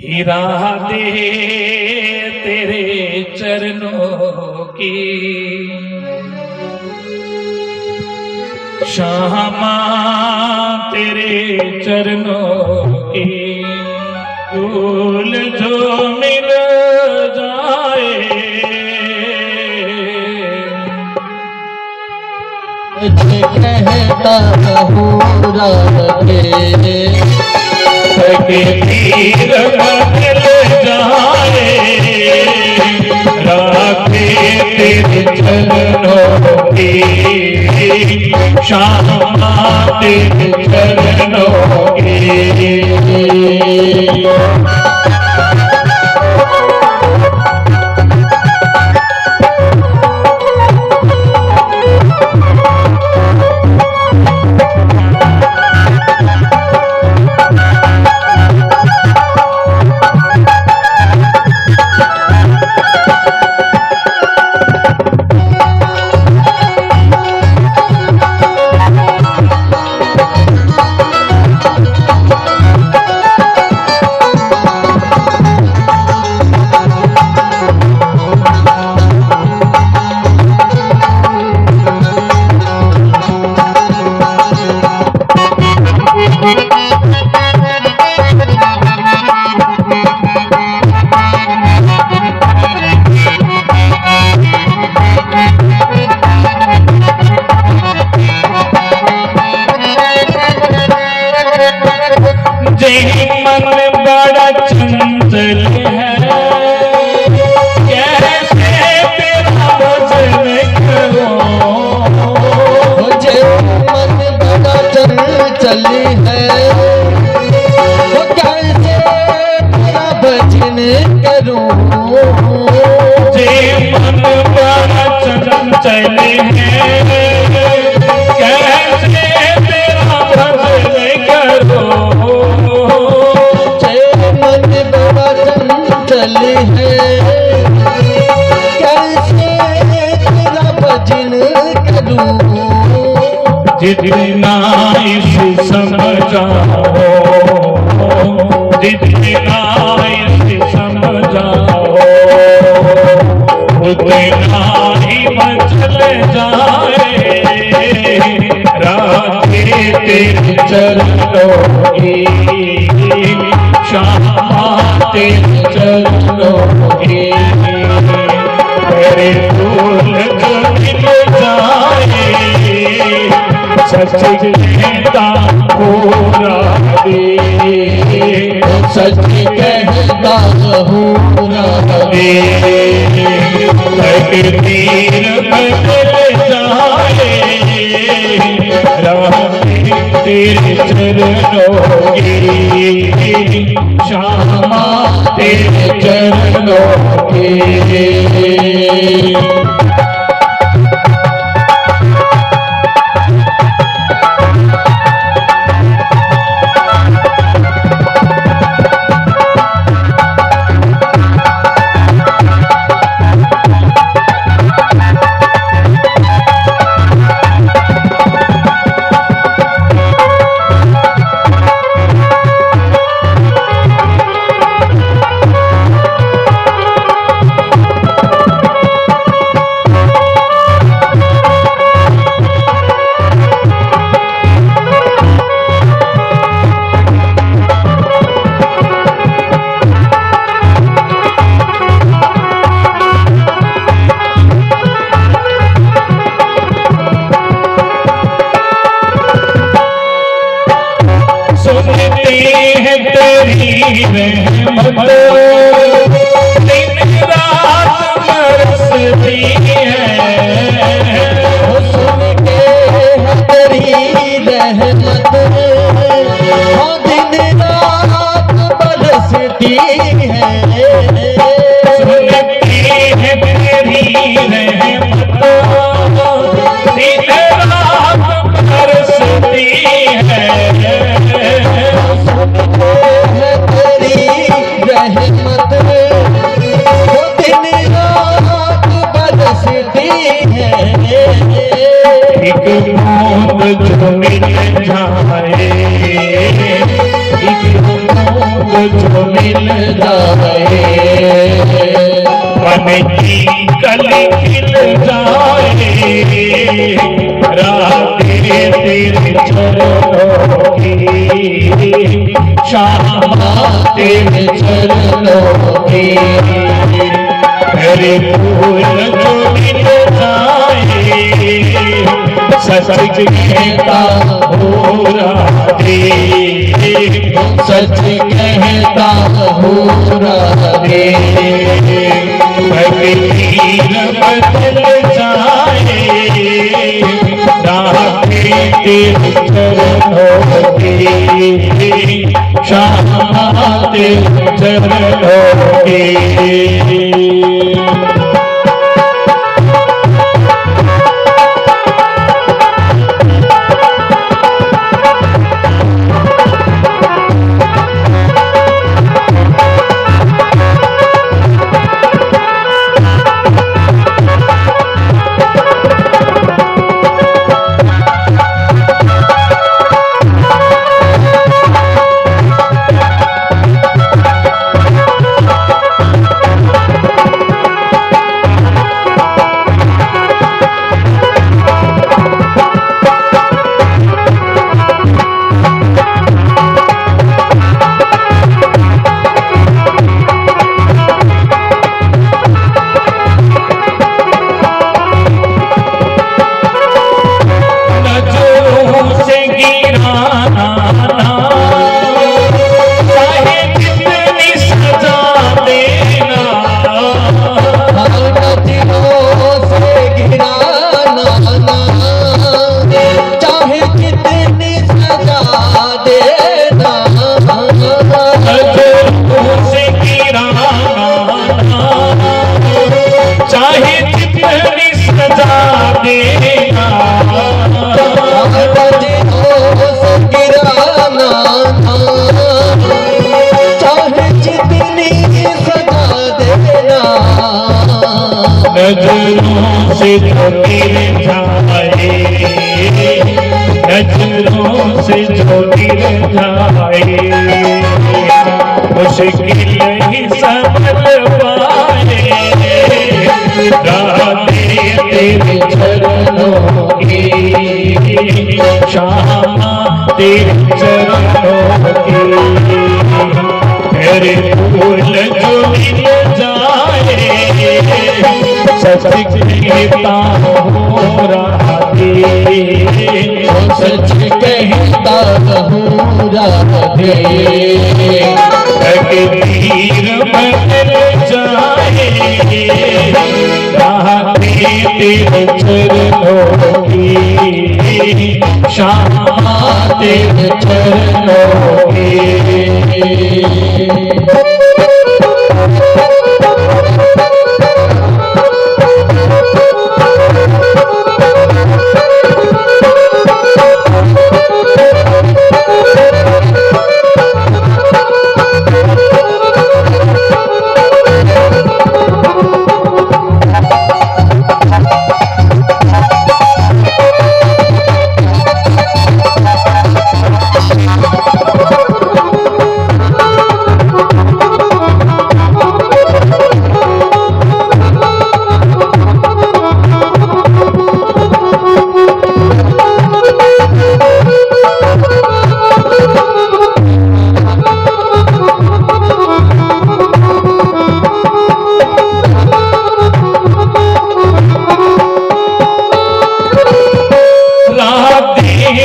हीरा दे तेरे चरणों की श्यामा तेरे चरणों की धूल जो मिल जाए कहता हूँ राधे सके तीर मिल जाए राधे तेरे चरणों की श्यामा तेरे चरणों की मन बड़ा चंचल है कैसे तेरा भजन करूं मुझे मन बड़ा चंचल है कैसे तेरा भजन करूं मुझे मन बड़ा चंचल है कैसे तेरा भजन करूं चल है कैसे तेरा भजन करूं जितना इसे समझाओ जितना इसे समझाओ उतना ही मचल जाए राधे तेरे चरणों की श्यामा तेरे चरणों की तेरे फूल जो मिल जाए सच कहता पूरा दे सच कहता हूँ राधे तकदीर बदल जाए राधे तेरे चरणों की श्यामा तेरे चरणों की तेरी रहमत दिन रात बरसती है सुन के तेरी रहमत दिन रात बरसती है सुनती है तेरी रहमत दिन रात बरसती है रहमत वो दिन रात बरसती है एक बूंद जो मिल जाए एक बूंद जो मिल जाए, मन की कली खिल जाए, राधे तेरे चरणों की श्यामा तेरे चरणों की मेरे फूल जो मिल जाए, सच कहता हो राधे, सच कहता हूँ राधे। भगतीर बदल जाए, राधे तेरे चरणों की श्यामा तेरे चरणों की। नजरों से जो गिर जाए, नजरों से जो गिर जाए, मुश्किल ही संभल पाए, राधे तेरे चरणों की श्यामा तेरे चरणों की। मेरे फूल जो मिल जाए, सच कहता हूँ राधे, सच कहता हूँ राधे। तकदीर बदल जाए, राधे तेरे चरणों की श्यामा तेरे चरणों की।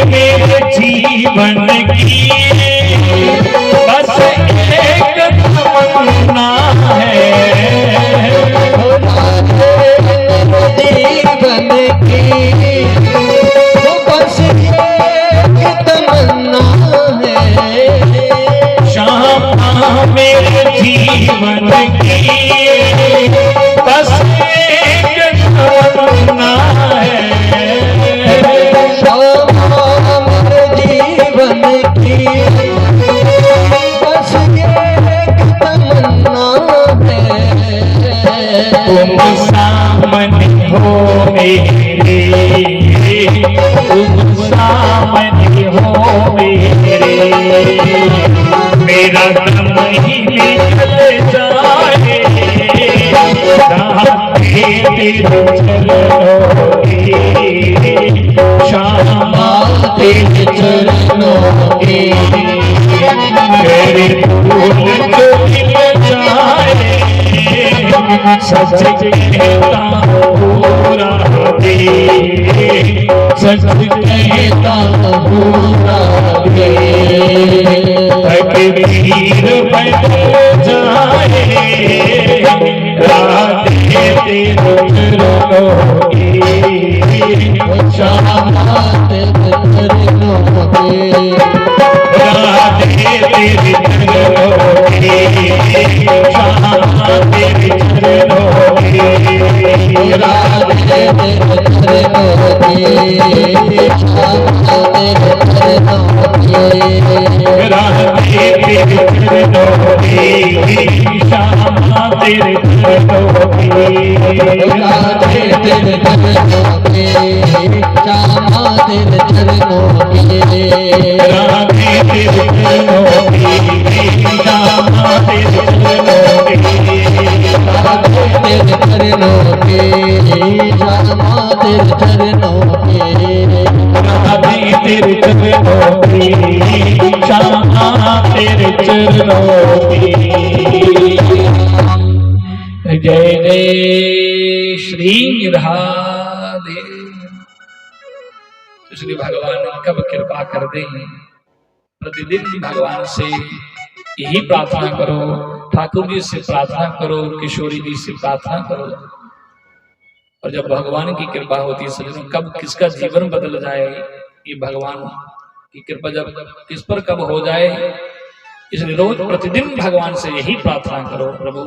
मेरे जीवन की बस एक तमन्ना है, जीवन की तो बस एक तमन्ना है, श्यामा मेरे जीवन की बस एक तमन्ना है, जीवन की बस एक तमन्ना है। तुम सामने हो मेरे, तुम सामने हो मेरे, मेरा दम कहीं निकल जाए राधे तेरे चरणों की श्यामा तेरे चरणों के तेरे फूल जो खिल जाए सच कहता हूँ राधे सच कहता पूरा दे तकदीर बदल जाए राधे तेरे चरणों की श्यामा तेरे चरणों के राधे तेरे चरणों की श्यामा तेरे चरणों की राधे तेरे चरणों के श्यामा तेरे चरणों के राधे तेरे चरणों की श्यामा तेरे चरणों की राधे तेरे चरणों के श्यामा तेरे चरणों के राधे तेरे चरणों की श्यामा तेरे चरणों की राधे तेरे चरणों के श्यामा तेरे चरणों के राधे तेरे चरणों की श्यामा तेरे चरणों की जय जय श्री राधे। इसलिए भगवान कब कृपा कर दे, प्रतिदिन भगवान से यही प्रार्थना करो, ठाकुर जी से प्रार्थना करो, किशोरी जी से प्रार्थना करो। और जब भगवान की कृपा होती है सज्जनों, कब किसका जीवन बदल जाए ये भगवान की कृपा जब किस पर कब हो जाए। इसलिए रोज प्रतिदिन भगवान से यही प्रार्थना करो, प्रभु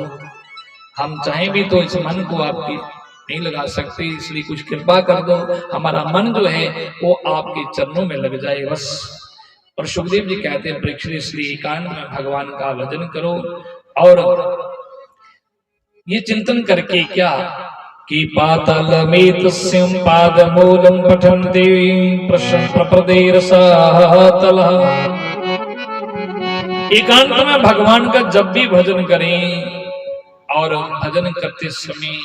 हम चाहें भी तो इस मन को आपकी नहीं लगा सकते, इसलिए कुछ कृपा कर दो, हमारा मन जो है वो आपके चरणों में लग जाए बस। और सुखदेव जी कहते हैं परीक्षित इसलिए एकांत में भगवान का भजन करो। और ये चिंतन करके क्या कि पातालमेत सिंह पाद मूलम पठन्ते प्रश्न प्रपदेर सातल। एकांत में भगवान का जब भी भजन करें और भजन करते समय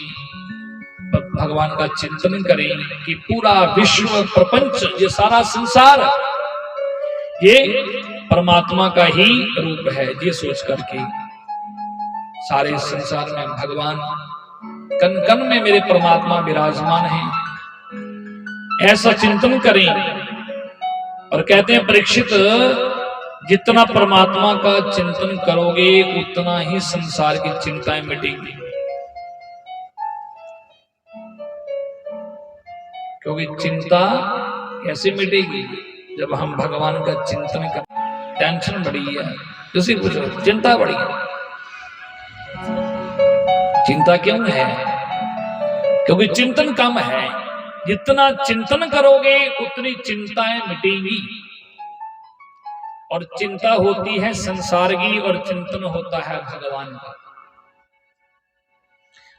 भगवान का चिंतन करें कि पूरा विश्व प्रपंच ये सारा संसार ये परमात्मा का ही रूप है, ये सोच करके सारे संसार में भगवान कण कण में मेरे परमात्मा विराजमान हैं, ऐसा चिंतन करें। और कहते हैं परीक्षित जितना परमात्मा का चिंतन करोगे उतना ही संसार की चिंताएं मिटेंगी, क्योंकि चिंता कैसे मिटेगी जब हम भगवान का चिंतन कर। टेंशन बढ़ी है, किसी पूछो चिंता बढ़ी है, चिंता क्यों है? क्योंकि चिंतन कम है। जितना चिंतन करोगे उतनी चिंताएं मिटेंगी। और चिंता होती है संसार की और चिंतन होता है भगवान का।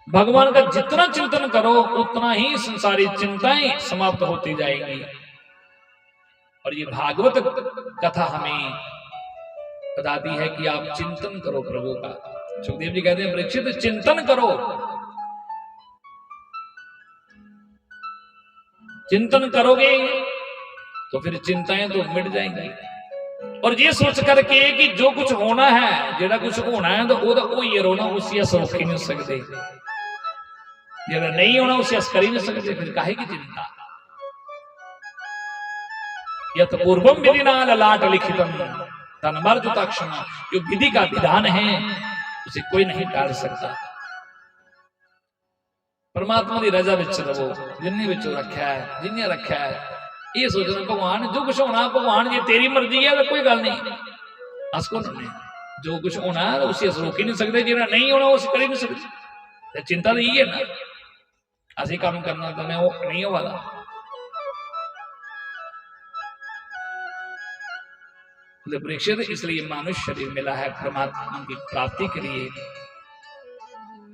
भगवान का जितना चिंतन करो उतना ही संसारी चिंताएं समाप्त होती जाएंगी। और ये भागवत कथा हमें बताती है कि आप चिंतन करो प्रभु का। सुखदेव जी कहते हैं परीक्षित चिंतन करो, चिंतन करोगे तो फिर चिंताएं तो मिट जाएंगी। और ये सोच करके कि जो कुछ होना है, जेड़ा कुछ होना है तो वो ये रोना उसी अस रोक ही नहीं सकते, जेड़ा नहीं होना उसे अस कर ही नहीं सकते, फिर काहे की चिंता। यत पूर्वम विधिना ललाट लिखितम तन्मर्जुताक्षम, जो विधि का विधान है उसे कोई नहीं टाल सकता। परमात्मा की रजा विच रहो, जिन्हें विच रखा है, जिन्हें रखा है ये सोचना भगवान जो कुछ होना भगवान जी तेरी मर्जी है तो कोई गल नहीं। अस को जो कुछ होना है उसे अस रोक ही नहीं सकते, जो नहीं होना उसे कर ही नहीं सकते। चिंता तो यही है ना, असि काम करना तो मैं वो नहीं हो वाला। परीक्षित इसलिए मानुष्य शरीर मिला है परमात्मा की प्राप्ति के लिए।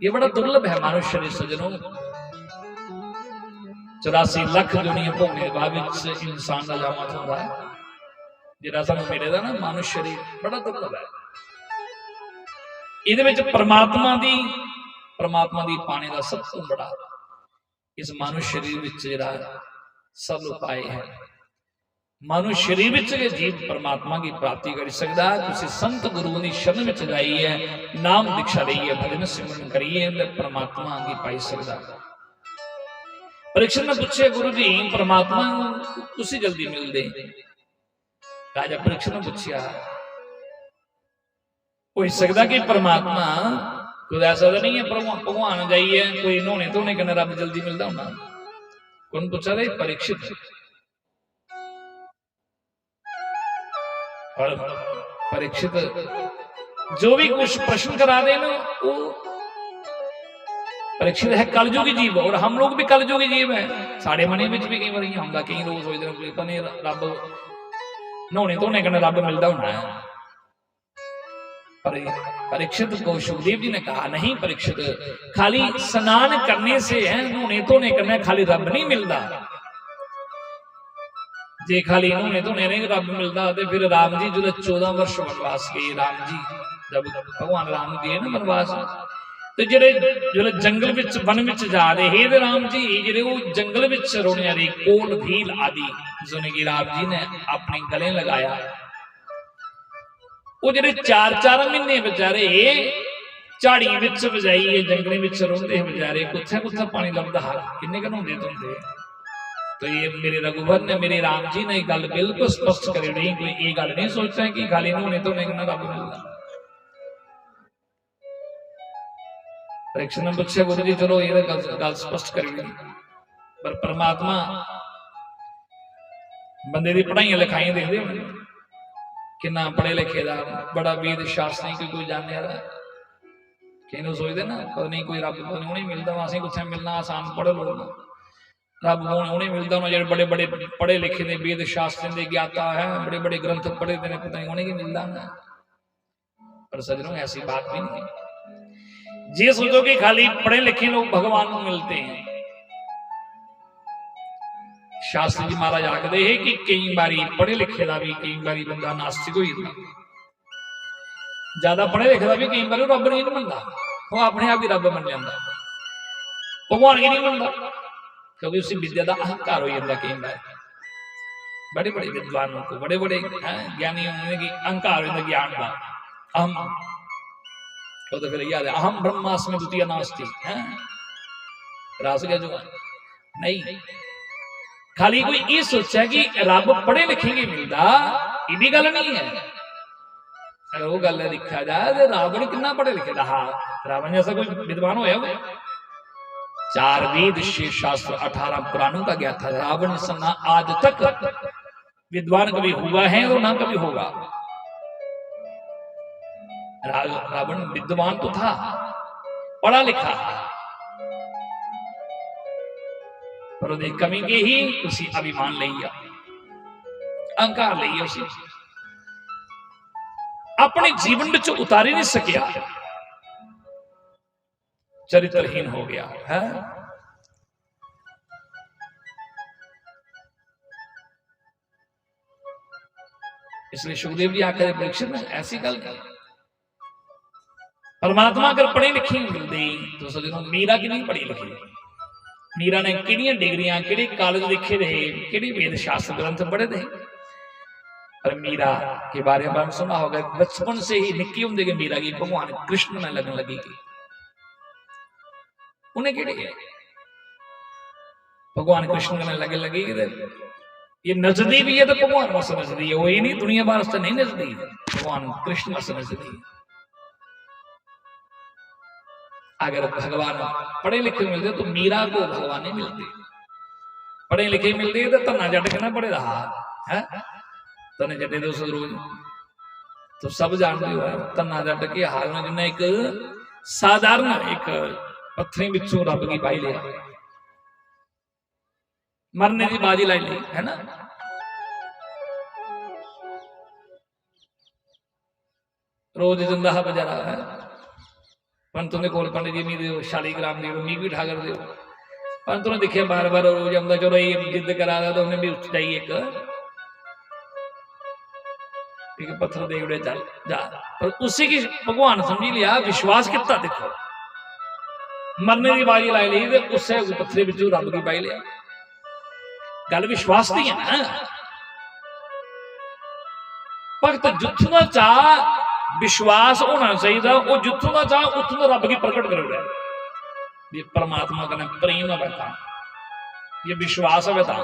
ये बड़ा दुर्लभ है मानुष्य शरीर सज्जनों। 84 ਲੱਖ दुनिया भोगने के बाद इंसान का जामत होता है, जिहड़ा सानू मिलेगा ना मानुष्य शरीर बड़ा दुर्लभ है। ये परमात्मा दी पाने का सब तो बड़ा इस मानव शरीर में जिहड़ा सब उपाय है। मानव शरीर में जीव परमात्मा की प्राप्ति कर सकता। तुसीं संत गुरु की शरण में जाइए, नाम दीक्षा लईए, भजन सिमरन करिए, परमात्मा की पाई सकता। परीक्षित ने पूछे, गुरु जी परमात्मा तुसीं जल्दी मिलते? राजा परीक्षित ने पूछा, हो सकता कि परमात्मा कुछ ऐसा तो नहीं है भगवान जाइए कोई नहाने धोने कने रब जल्दी मिलता होना? कौन पूछा था? परीक्षित। और परीक्षित जो भी कुछ प्रश्न करा दे ना, वो परीक्षित है कलयुगी जीव, और हम लोग भी कलयुगी जीव है। साढ़े मने में भी कई बार हमदा कई लोग सोचते हैं पता नहीं रब नहाने धोने कने रब मिलता होना है। परीक्षित को सुखदेव जी ने कहा, नहीं परीक्षित, खाली स्नान करने से है नहाने धोने करने खाली रब नहीं मिलता। जे खाली नहाने धोने नहीं रब मिलता तो फिर राम जी जो 14 वर्ष वनवास गए, राम जी जब भगवान राम गए ना वनवास, तो जो जंगल विच वन विच जा रहे हे राम जी, जेडे वो जंगल विच रोने रहे कोल भील आदि जिन्हें राम जी ने अपने गले लगाया, वो जेडे 4-4 महीने बेचारे झाड़ी विच बजाई जंगले विच रोंदे बेचारे, कुत्थे कुत्थे पानी लभदा, किन्ने नहाउंदे धोंदे। तो ये मेरे रघुवर ने, मेरे राम जी ने गल बिल्कुल स्पष्ट करी नहीं, कोई ये गल नहीं सोचा कि खाली नहाने धोने कन्नै रब मिलदा। परीक्षित ने पूछा, गुरु जी चलो ये गल स्पष्ट करी नहीं, पर परमात्मा बंदे दी पढ़ाइयां लिखाइयां देखदे होणे, किन्ना पढ़े लिखे दा, बड़ा वेद शास्त्र नहीं कोई जाने वाला। कई सोचते ना पता नहीं कोई रब पता नहीं मिलता, असें कुत्थे मिलना, आसान पढ़े लोग रब उन्हें मिलता होना जो बड़े बड़े पढ़े लिखे ने, वेद शास्त्र के ज्ञाता है, बड़े बड़े ग्रंथ पढ़े देने, पता नहीं उन्हें मिलता ना। पर सजनों ऐसी बात भी नहीं। जे सोचो कि खाली पढ़े लिखे लोग भगवान को मिलते हैं, शास्त्री जी महाराज आखते हैं कि कई बारी पढ़े लिखे का भी कई बारी बंदा नास्तिक हो जाता, ज्यादा पढ़े लिखे का भी कई बार रब नहीं मनता, वो अपने आप ही रब बन जाता, भगवान की नहीं मनता, क्योंकि उसी विद्या का अहंकार हो जाता। कई बार बड़े बड़े विद्वानों को, बड़े बड़े ज्ञानी अहंकार हो जाता ज्ञान का, अहम तो फिर याद है अहम ब्रह्मास्मि द्वितीय नास्ति, रास गया जो नहीं। खाली कोई ये सोचा कि रब पढ़े लिखेंगे मिलता, ये भी गल नहीं है। अगर वो गल देखा जाए तो रावण कितना पढ़े लिखे था, रावण जैसा कोई विद्वान होया हुआ, 4 वेद 6 शास्त्र 18 पुराणों का ज्ञाता था। रावण सन्ना आज तक विद्वान कभी हुआ है और ना कभी होगा। रावण विद्वान तो था, पढ़ा लिखा, पर उन्हें कमी के ही उसी अभिमान लिया, अहंकार लिया, उसी अपने जीवन में उतारी नहीं सकिया, चरित्रहीन हो गया है। इसलिए सुखदेव जी आकर परीक्षित में ऐसी गल नहीं, परमात्मा अगर पढ़े लिखे मिलते तो सजनों मीरा की नहीं पढ़ी लिखी, मीरा ने किड़ियां डिग्रियां किड़े कॉलेज लिखे रहे, किड़े वेद शास्त्र ग्रंथ पढ़े थे, पर मीरा के बारे में सुना होगा बचपन से ही निक्की होंगे कि मीरा की भगवान कृष्ण में लगन लगेगी। उन्हें किड़े भगवान कृष्ण में लगे लगेगी, ये नजदी भी है तो भगवान वास्ते नजदी है, वो ये नहीं दुनिया वास्ते नहीं नजदी, भगवान कृष्ण वास्ते नजदी है। अगर भगवान पढ़े लिखे मिलते तो मीरा को भगवान नहीं मिलते, पढ़े लिखे मिलते तो तना जट के ना पढ़े रहा है, तने जटे दोस्त रोज तो सब जानते हो तना जट के हाल में जिन्हें एक साधारण एक पत्थरी बिच्छू रब की पाई लिया, मरने की बाजी लाई ली है ना। रोज जिंदा बजा रहा है, पंतों के कोल पंडित जी नहीं शालीग्राम दे मी भी ठाकर दो, पंतों ने देखिए बार बार रोज आंदा, चलो ये जिद करा था तो उन्हें भी उठ जाइए एक पत्थर दे उड़े जा जा पर उसी की भगवान समझी लिया विश्वास कितना देखो मरने की बाजी लाई ली उससे पत्थर बिचू रब की पाई लिया गल विश्वास दी है ना भगत जिथों का चाह विश्वास होना चाहिए वो जिथों का चाह उथों का रब की प्रकट कर रहा है ये परमात्मा का प्रेम है था ये विश्वास है था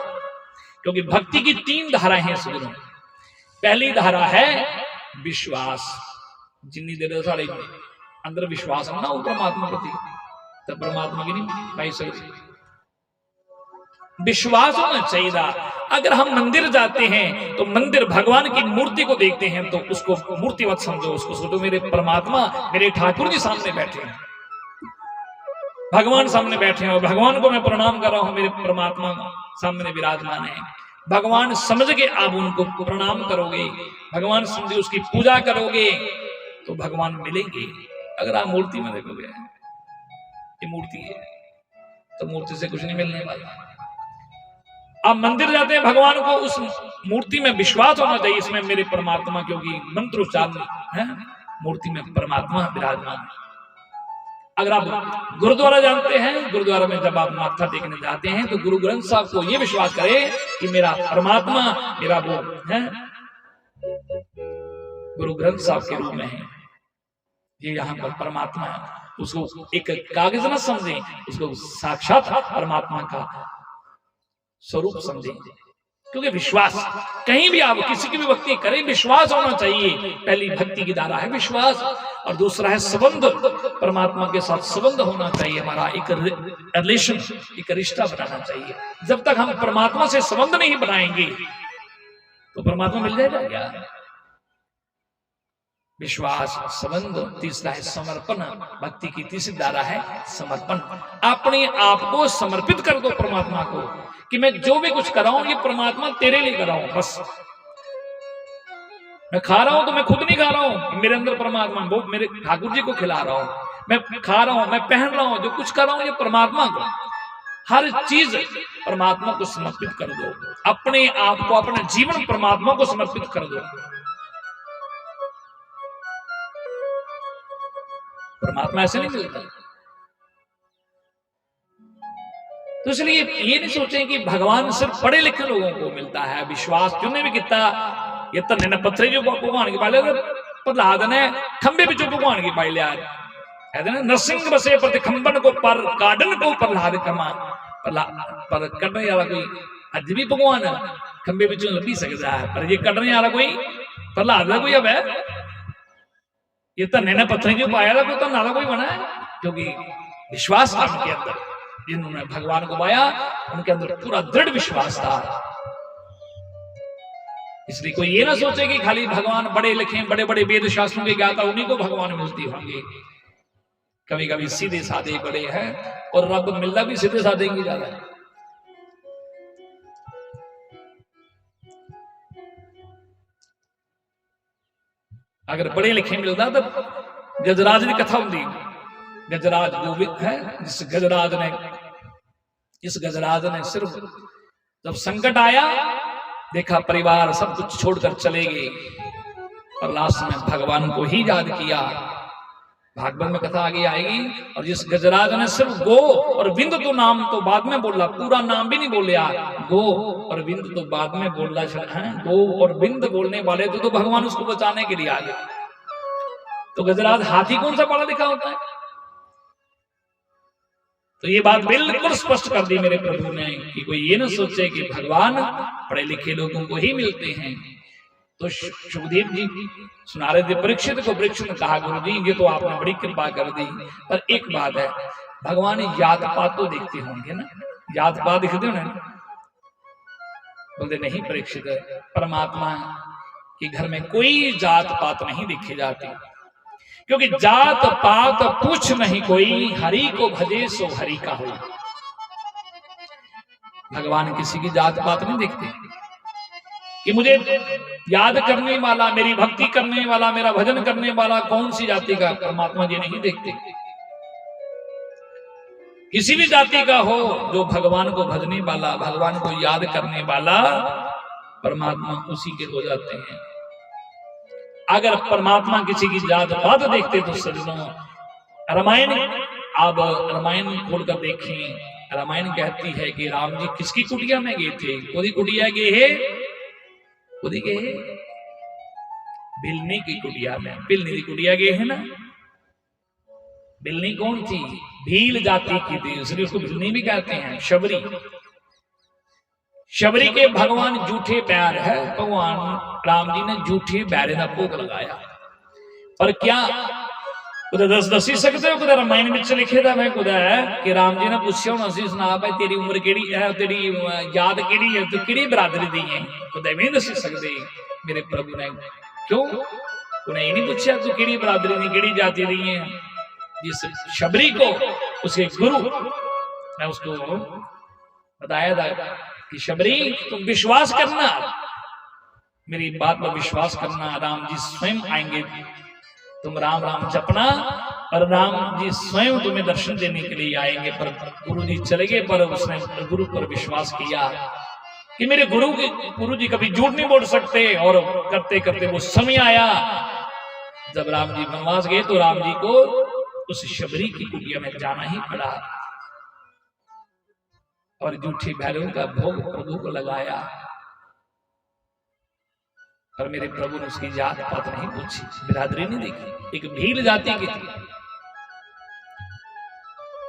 क्योंकि भक्ति की 3 धाराएं हैं सदगुरु पहली धारा है विश्वास जिन्नी देर सारे अंदर विश्वास है ना वो परमात्मा प्रति तो परमात्मा की नहीं पाई सकती विश्वास होना चाहिए अगर हम मंदिर जाते हैं तो मंदिर भगवान की मूर्ति को देखते हैं तो उसको मूर्तिवत समझो उसको सोचो मेरे परमात्मा मेरे ठाकुर जी सामने बैठे हैं भगवान सामने बैठे हैं और भगवान को मैं प्रणाम कर रहा हूं मेरे परमात्मा सामने विराजमान है भगवान समझ के आप उनको प्रणाम करोगे भगवान समझ के उसकी पूजा करोगे तो भगवान मिलेंगे अगर आप मूर्ति में देखोगे ये मूर्ति है तो मूर्ति से कुछ नहीं मिलने वाला आप मंदिर जाते हैं भगवान को उस मूर्ति में विश्वास होना चाहिए इसमें मेरे परमात्मा क्योंकि मंत्रोच्चारण है मूर्ति में परमात्मा विराजमान अगर आप गुरुद्वारा जानते हैं गुरुद्वारा में जब आप माथा टेकने जाते हैं तो गुरु ग्रंथ साहब को यह विश्वास करें कि मेरा परमात्मा मेरा वो है गुरु ग्रंथ साहब के रूप में है ये यहाँ पर परमात्मा है उसको एक कागज न समझे उसको साक्षात परमात्मा का स्वरूप समझे क्योंकि विश्वास कहीं भी आप किसी की भी भक्ति करें विश्वास होना चाहिए पहली भक्ति की धारा है विश्वास और दूसरा है संबंध परमात्मा के साथ संबंध होना चाहिए हमारा एक रिलेशन एक रिश्ता बनाना चाहिए जब तक हम परमात्मा से संबंध नहीं बनाएंगे तो परमात्मा मिल जाएगा क्या विश्वास संबंध तीसरा है समर्पण भक्ति की तीसरी धारा है समर्पण अपने आप को समर्पित कर दो परमात्मा को कि मैं जो भी कुछ कर रहा हूं ये परमात्मा तेरे लिए कर रहा हूं बस मैं खा रहा हूं तो मैं खुद नहीं खा रहा हूं मेरे अंदर परमात्मा वो मेरे ठाकुर जी को खिला रहा हूं मैं खा रहा हूं मैं पहन रहा हूं जो कुछ कर रहा हूं ये परमात्मा को हर चीज परमात्मा को समर्पित कर दो अपने आप को अपना जीवन परमात्मा को समर्पित कर दो परमात्मा ऐसे नहीं मिलता तो इसलिए ये नहीं सोचें कि भगवान सिर्फ पढ़े लिखे लोगों को मिलता है विश्वास जिन्हें भी किया ये तन्ने ने पत्थर जो भगवान की पाले प्रहलाद ने खंबे बिचों भगवान की पाई लिया नरसिंह बसे प्रति खंबन को पर काडन को प्रहलाद कमा पर कटने वाला कोई अज भी भगवान खंबे बिचों लभी सकता है पर ये कटने वाला कोई प्रहलाद का कोई अब है ये तन्ने ने पत्थर जो पाया था कोई तन्ना कोई बना है क्योंकि विश्वास था उनके अंदर जिन्होंने भगवान को पाया उनके अंदर पूरा दृढ़ विश्वास था इसलिए कोई ये ना सोचे कि खाली भगवान बड़े लिखे बड़े बड़े वेद शास्त्रों के ज्ञाता उन्हीं को भगवान मिलती होंगे कभी कभी सीधे साधे बड़े हैं और रब मिलना भी सीधे साधे की ज्यादा है अगर पढ़े लिखे मिलता तो गजराज की कथा होती गजराज गोविंद है जिस गजराज ने सिर्फ जब संकट आया देखा परिवार सब कुछ छोड़कर चले गए और लास्ट में भगवान को ही याद किया भागवत में कथा आगे आएगी और जिस गजराज ने सिर्फ गो और विंद तो नाम तो बाद में बोला पूरा नाम भी नहीं बोलिया गो और विंद तो बाद में बोलना है गो और विंद बोलने वाले तो भगवान उसको बचाने के लिए आ गए तो गजराज हाथी कौन सा पढ़ा लिखा होता है तो ये बात बिल्कुल स्पष्ट कर दी मेरे प्रभु ने कि कोई ये न सोचे कि भगवान पढ़े लिखे लोगों को ही मिलते हैं तो सुखदेव जी सुना रहे थे परीक्षित को वृक्ष ने कहा गुरु जी ये तो आपने बड़ी कृपा कर दी पर एक बात है भगवान याद पात तो देखते होंगे ना याद पात दिखते होंगे बोलते नहीं परीक्षित परमात्मा के घर में कोई जात पात नहीं देखी जाती क्योंकि जात पात पूछ नहीं कोई हरि को भजे सो हरि का हो भगवान किसी की जात पात नहीं देखते कि मुझे याद करने वाला मेरी भक्ति करने वाला मेरा भजन करने वाला कौन सी जाति का परमात्मा जी नहीं देखते किसी भी जाति का हो जो भगवान को भजने वाला भगवान को याद करने वाला परमात्मा उसी के हो जाते हैं अगर परमात्मा किसी की जात पात देखते तो सज्जनों, रामायण, आप रामायण खोलकर देखें, रामायण कहती है कि राम जी किसकी कुटिया में गए थे? कोदी कुटिया गए है, कोदी गए बिलनी की कुटिया में, बिलनी की कुटिया गए है ना। बिलनी कौन थी? भील जाति की थी, इसलिए उसको बिलनी भी कहते हैं। शबरी, शबरी के भगवान झूठे बैर है, भगवान राम जी ने झूठे बैरे का भोग लगाया। पर क्या कुछ दस ही सकते हो? कुछ रामायण में लिखे था मैं कुछ है कि राम जी ने पूछा होना सी, सुना भाई तेरी उम्र केड़ी है, तेरी जात केड़ी है, तू केड़ी बरादरी दी है? कुछ भी दस सकते मेरे प्रभु ने। क्यों उन्हें ये नहीं पूछा तू केड़ी बरादरी दी, केड़ी जाति दी है? जिस शबरी को उसके गुरु ने उसको बताया था कि शबरी तुम विश्वास करना, मेरी बात पर विश्वास करना, राम जी स्वयं आएंगे, तुम राम राम जपना और राम जी स्वयं तुम्हें दर्शन देने के लिए आएंगे। पर गुरु जी चले गए, पर उसने गुरु पर विश्वास किया कि मेरे गुरु जी कभी झूठ नहीं बोल सकते। और करते करते वो समय आया जब राम जी वनवास गए, तो राम जी को उस शबरी की कुटिया में जाना ही पड़ा और झूठी भैरव का भोग प्रभु को लगाया। और मेरे प्रभु ने उसकी जात पात नहीं पूछी, बिरादरी नहीं देखी, एक भील जाति की थी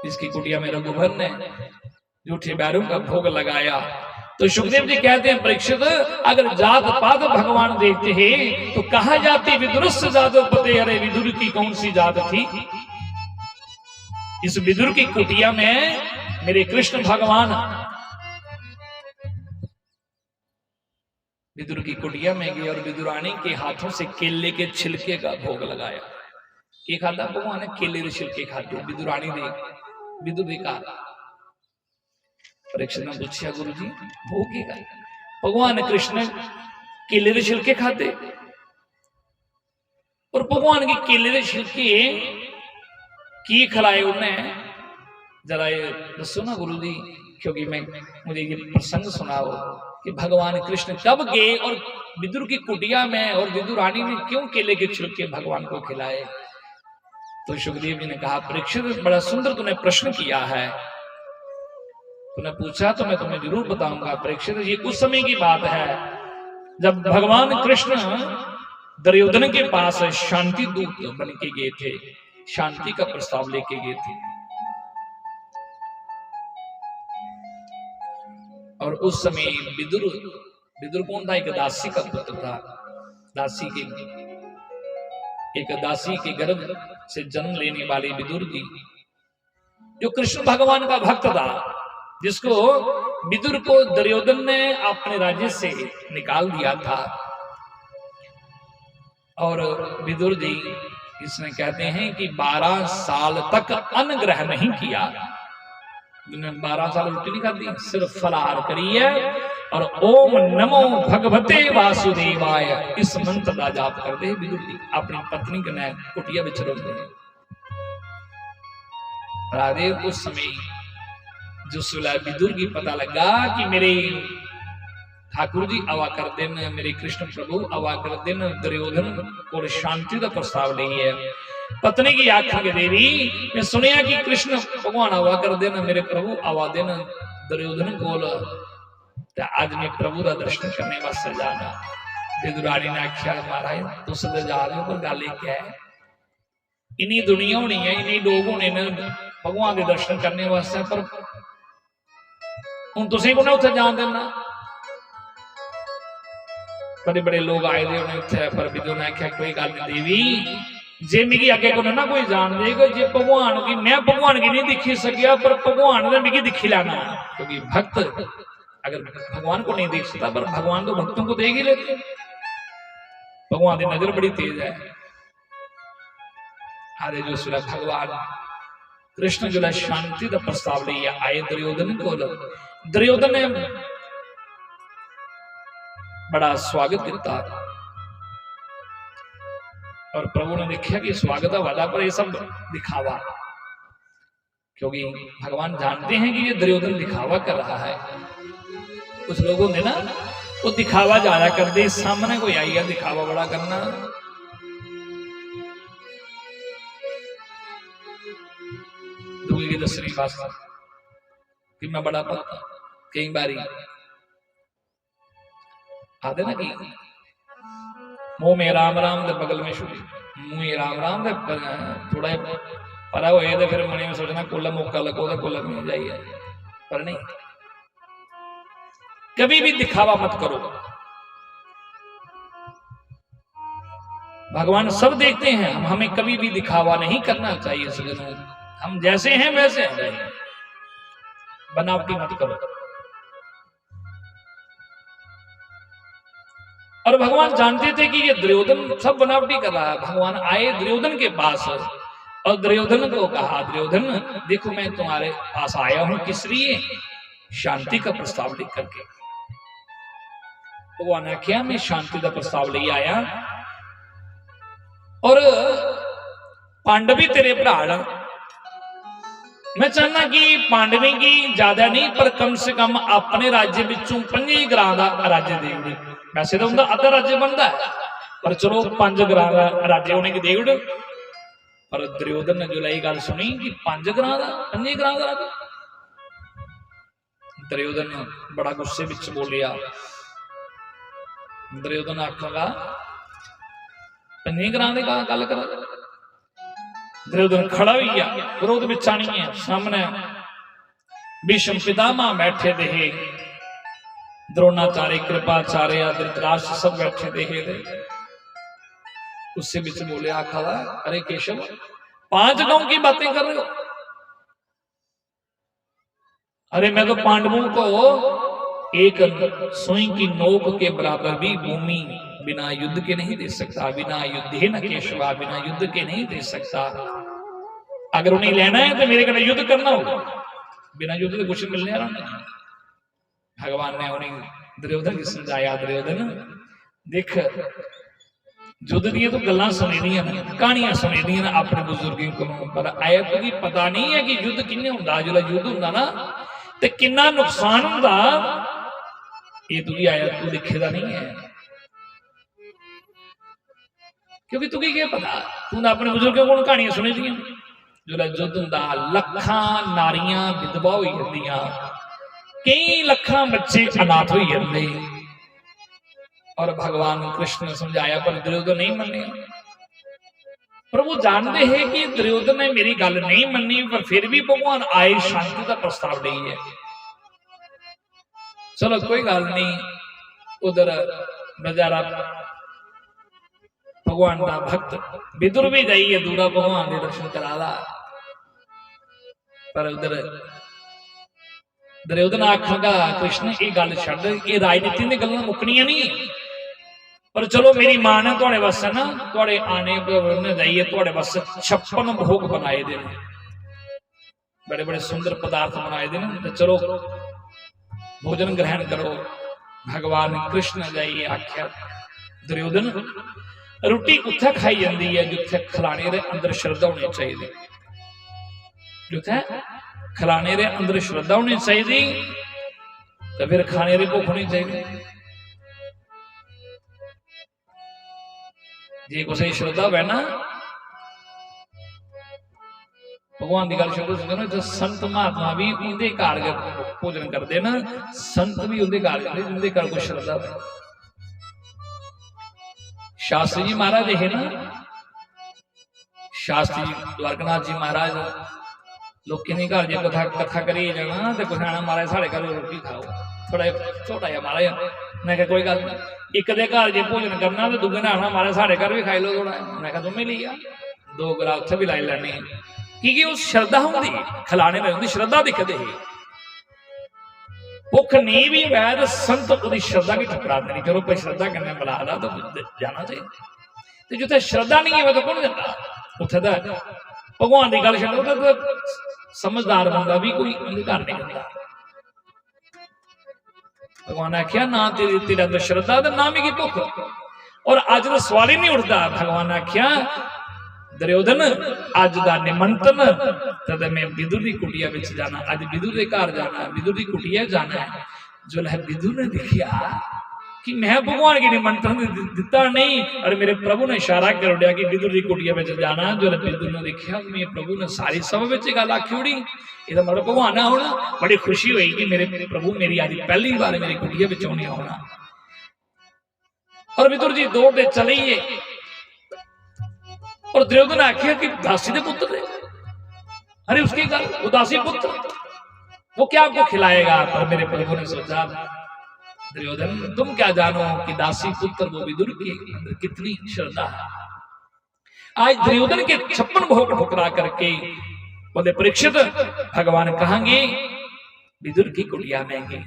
जिसकी कुटिया में रघुवर ने झूठे भैरव का भोग लगाया। तो सुखदेव जी कहते हैं, परीक्षित अगर जात पात भगवान देखते हैं तो कहा जाती विदुरस्य जातो पते। अरे विदुर की कौन सी जात थी? इस विदुर की कुटिया में मेरे कृष्ण भगवान विदुर की कुटिया में गए और विदुरानी के हाथों से केले के छिलके का भोग लगाया। ये खाता भगवान ने केले के छिलके खाते, विदुरानी ने विदुर ने कहा। परीक्षित ने पूछा, गुरु जी वो क्या? भगवान कृष्ण केले के छिलके खाते और भगवान के केले के छिलके की खिलाए उन्हें? जरा ये दसो ना गुरु जी, क्योंकि मुझे ये प्रसंग सुनाओ कि भगवान कृष्ण कब गए और विदुर की कुटिया में, और विदुरानी ने क्यों केले के छिलके भगवान को खिलाए? तो सुखदेव जी ने कहा, परीक्षित बड़ा सुंदर तूने प्रश्न किया है, तूने पूछा तो मैं तुम्हें जरूर बताऊंगा। परीक्षित ये उस समय की बात है जब भगवान कृष्ण दुर्योधन के पास शांति दूत बन के गए थे, शांति का प्रस्ताव लेके गए थे। और उस समय विदुर कौन था? एक दासी का पुत्र था। एक दासी के गर्भ से जन्म लेने वाले विदुर जी, जो कृष्ण भगवान का भक्त था, जिसको विदुर को दुर्योधन ने अपने राज्य से निकाल दिया था। और विदुर जी इसमें कहते हैं कि 12 साल तक अन्न ग्रहण नहीं किया, 12 साल रोटी नहीं खाती, सिर्फ फलाहार करी है और ओम नमो भगवते वासुदेवाय इस मंत्र का जाप करते हैं। विदुर जी अपनी पत्नी के ने कुटिया में चलोते हैं। राधेव उस समय जो सुला विदुर की पता लगा कि मेरे ठाकुर जी आवा कर दिन, मेरे कृष्ण प्रभु आवा कर दिन दुर्योधन को शांति का प्रस्ताव नहीं है। पत्नी की आख्या के देवी मैं सुनिया कि कृष्ण भगवान आवा कर देना, मेरे प्रभु आवा देना दुर्योधन को, आज मैं प्रभु का दर्शन करने वास्ते जाना। विदुरानी ने आख्या, महाराज तुस जा रहे हो पर गल क्या है? इन्नी दुनिया होनी है, इन्नी लोग होने ने भगवान के दर्शन करने वास्ते, पर हुण तुसीं कोने उत्थे जान देना? बड़े बड़े लोग आए दे उन्हें उत्थे। पर विदुर ने आख्या, कोई गल नहीं देवी, जे मिगी अगे को ना कोई जान देगा, जे भगवान की मैं भगवान की नहीं दिखी सकिया, पर भगवान ने मिगी दिखी लाना। क्योंकि भक्त अगर भगवान को नहीं देख सकता, पर भगवान तो भक्तों को देख ही लेते। भगवान की नजर बड़ी तेज है। आदे जो सुना भगवान कृष्ण जो शांति का प्रस्ताव ले आए दुर्योधन को, दुर्योधन ने बड़ा स्वागत किया और प्रभु ने देखा कि स्वागत वाला पर ये सब दिखावा, क्योंकि भगवान जानते हैं कि ये दुर्योधन दिखावा कर रहा है। कुछ लोगों ने ना वो दिखावा ज्यादा कर दे, सामने कोई आई है दिखावा बड़ा करना, होगी दसनी वास्ते कि मैं बड़ा भक्त हाँ। कई बारी आते ना कि मुंह में राम राम दे बगल में छुरी, मुंह में राम राम दे थोड़ा परा होए तो फिर मने में सोचना कुल मौका लगो तो कुल मिल जाइए, पर नहीं, कभी भी दिखावा मत करो। भगवान सब देखते हैं, हमें कभी भी दिखावा नहीं करना चाहिए सज्जनों। हम जैसे हैं वैसे हैं, बनावटी मत करो। और भगवान जानते थे कि ये दुर्योधन सब बनावटी कर रहा है। भगवान आए दुर्योधन के पास और दुर्योधन को कहा, दुर्योधन देखो मैं तुम्हारे पास आया हूं किस लिए, शांति का प्रस्ताव लेकर के। भगवान ने क्या मैं शांति का प्रस्ताव ले आया और पांडवी तेरे भरा, मैं चाहना कि पांडवी की ज्यादा नहीं पर कम से कम अपने राज्य बिचों 5 ग्रां का राज्य दे दे। वैसे तो उनका अद्धा राज्य बनता है पर चलो 5 ग्रां का राज्य उन्हें दे उड़। पर दुर्योधन ने जो लाई गल सुनी कि 5 ग्रां का 5 ग्रां का राज्य, दुर्योधन बड़ा गुस्से विच बोलिया। दुर्योधन आखेगा 5 ग्रां की गल कर। दुर्योधन खड़ा हुई है, क्रोध विच आनी है, सामने भीष्म पितामह बैठे दे, द्रोणाचार्य कृपाचार्य धृतराष्ट्र सब बैठे दे। उससे बीच बोले आखा, अरे केशव 5 गांव की बातें कर रहे हो? अरे मैं तो पांडवों को एक सुई की नोक के बराबर भी भूमि बिना युद्ध के नहीं दे सकता, बिना युद्धे न केशवा, बिना युद्ध के नहीं दे सकता। अगर उन्हें लेना है तो मेरे कने युद्ध करना होगा, बिना युद्ध के कुछ मिलने वाला नहीं। भगवान ने उन्हें दुर्योधन को समझाया, दुर्योधन देख युद्ध दी तो गल्लां सुनी दियां ने, कहानियां सुनी दियां ने अपने बुजुर्गों को, पर आया तुझे पता नहीं है कि युद्ध किन्ने हुंदा। जो युद्ध हुंदा ना ते किन्ना नुकसान हुंदा, ये तुझे आया तू लिखे दा नहीं है। क्योंकि तुझे क्या पता, तूने अपने बुजुर्गों को कहानियां सुनी दियां। जो युद्ध हुंदा लखां नारियां विधवा होई जंदियां, कई लखां बच्चे अनाथ होई जांदे। और भगवान कृष्ण ने समझाया पर दुर्योधन नहीं मन्ने। पर वो जानते हैं कि दुर्योधन ने मेरी गल नहीं मन्नी, पर फिर भी भगवान आए शांति का प्रस्ताव नहीं है। चलो कोई गल नहीं, उधर नजारा भगवान का भक्त विदुर भी जाइए दूरा भगवान के दर्शन करा। पर उधर दुर्योधन आखेगा कृष्ण ये गल छड्ड, ये राजनीति दी गल्लां मुकनियां नहीं। पर चलो मेरी मां ने तुहाडे वास्ते ना तुहाडे आने पर जाइए तुहाडे वास्ते 56 भोग बनाए दे, बड़े बड़े सुंदर पदार्थ बनाए दे, तो चलो भोजन ग्रहण करो। भगवान कृष्ण जाइए आख्या दुर्योधन रोटी उत्थे खाई जाती है जिथे खिलाने दे अंदर श्रद्धा होनी चाहिए, जिथे खिलाने दे अंदर श्रद्धा होनी चाहिए, तो फिर खाने की भुख होनी चाहिए। जे कुछ श्रद्धा है ना, भगवान की गल छड्डो सुनो, जो संत महात्मा भी उनके घर भोजन करते ना, संत भी उनके घर जाते जिनके घर कोई श्रद्धा है। शास्त्री जी महाराज है ना, शास्त्री जी द्वारकानाथ जी महाराज लोग घर जो कथा कथा करी जाना तो कुछ आना महाराज साढ़े घर रोटी खाओ, थोड़ा छोटा जा महाराज। मैं कहा कोई गल नहीं, एक दे घर जो भोजन करना तो दूजे ने आना महाराज साढ़े घर भी खाई लो थोड़ा। मैं कहा तुम्हें लिया 2 ग्राह उत्थे भी लाई लैने, क्योंकि उस श्रद्धा होंगी खिलाने में होंगी श्रद्धा दिखते ही। भुख नहीं भी वै तो संत उसकी श्रद्धा की ठुकरा देनी, चलो कोई श्रद्धा करने बुला ला तो जाना चाहिए। तो जिथे श्रद्धा नहीं है तो कौन देता, उथे तो भगवान की गल छड्डो तो समझदार बंदा भी कोई घर नहीं करता। भगवान ने आख्या ना तेरे अंदर श्रद्धा तो ना मेरी भुख, और अज तो सवाल ही नहीं उठता। भगवान ने आख्या दुर्योधन अज का निमंत्रण तद मैं विदुर की कुटिया में जाना, अज विदुर के घर जाना, विदुर की कुटिया जाना है। जो है विदुर ने देखिया कि मैं भगवान की निमंत्रण दिता नहीं। और मेरे प्रभु ने इशारा कर दिया कि विदुर की कुटिया में जाना। जो विदुर ने देखा मेरे प्रभु ने सारी सभा में गल आखी उड़ी, ये मतलब भगवान होना। बड़ी खुशी हुई कि मेरे प्रभु मेरी आज पहली बार मेरी कुटिया में आने होना। और विदुर जी दौड़ते चले गए। और दुर्योधन ने आखिया कि दासी के पुत्र है। अरे उसकी गल उदासी पुत्र वो क्या आपको खिलाएगा। पर मेरे प्रभु ने सोचा दुर्योधन तुम क्या जानो कि दासी पुत्र वो विदुर के अंदर कितनी श्रद्धा है। आज दुर्योधन के 56 भोग ठुकरा करके बोले परीक्षित भगवान कहेंगे विदुर की कुटिया में गए।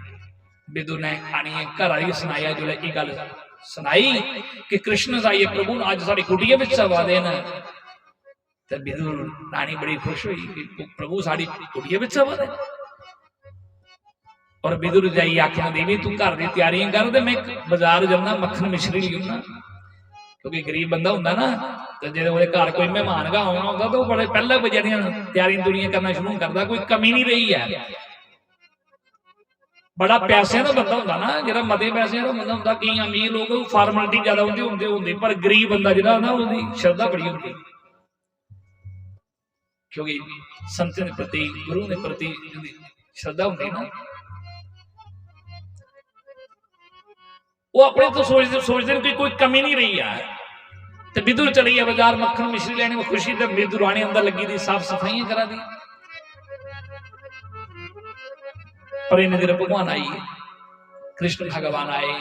विदुर ने आनी घर आई सुनाया जो ये गल सुनाई कि कृष्ण साइए प्रभु आज सारी कुटिया में आवा देना। तो विदुर रानी बड़ी खुश हुई कि प्रभु साड़ी कुटिया में आवा दे। और विदुर जाई आखना देवी तू घर की तैयारियां कर दे, मैं बाजार जाना मक्खन मिश्री लिया। क्योंकि गरीब बंदा होंदा ना तो जो घर कोई मेहमान का आना होता तो बड़े पहले बजारियां तैयारियां तुरियां करना शुरू करता। कोई कमी नहीं रही है। बड़ा पैसे का बंदा होंदा ना जो मते पैसे का बंदा होंदा। कई अमीर लोग फार्मैलिटी ज्यादा होंगे पर गरीब बंदा जो ना उसकी श्रद्धा बड़ी होती। क्योंकि संत के प्रति गुरु के प्रति श्रद्धा होती ना वो अपने तो सोचते कि कोई कमी नहीं रही है। तो विदुर चली है बाजार मक्खन मिश्री लेने में खुशी। तो विदुर रानी अंदर लगी थी साफ सफाइयां करा दी। पर इन दिन भगवान आई कृष्ण भगवान आए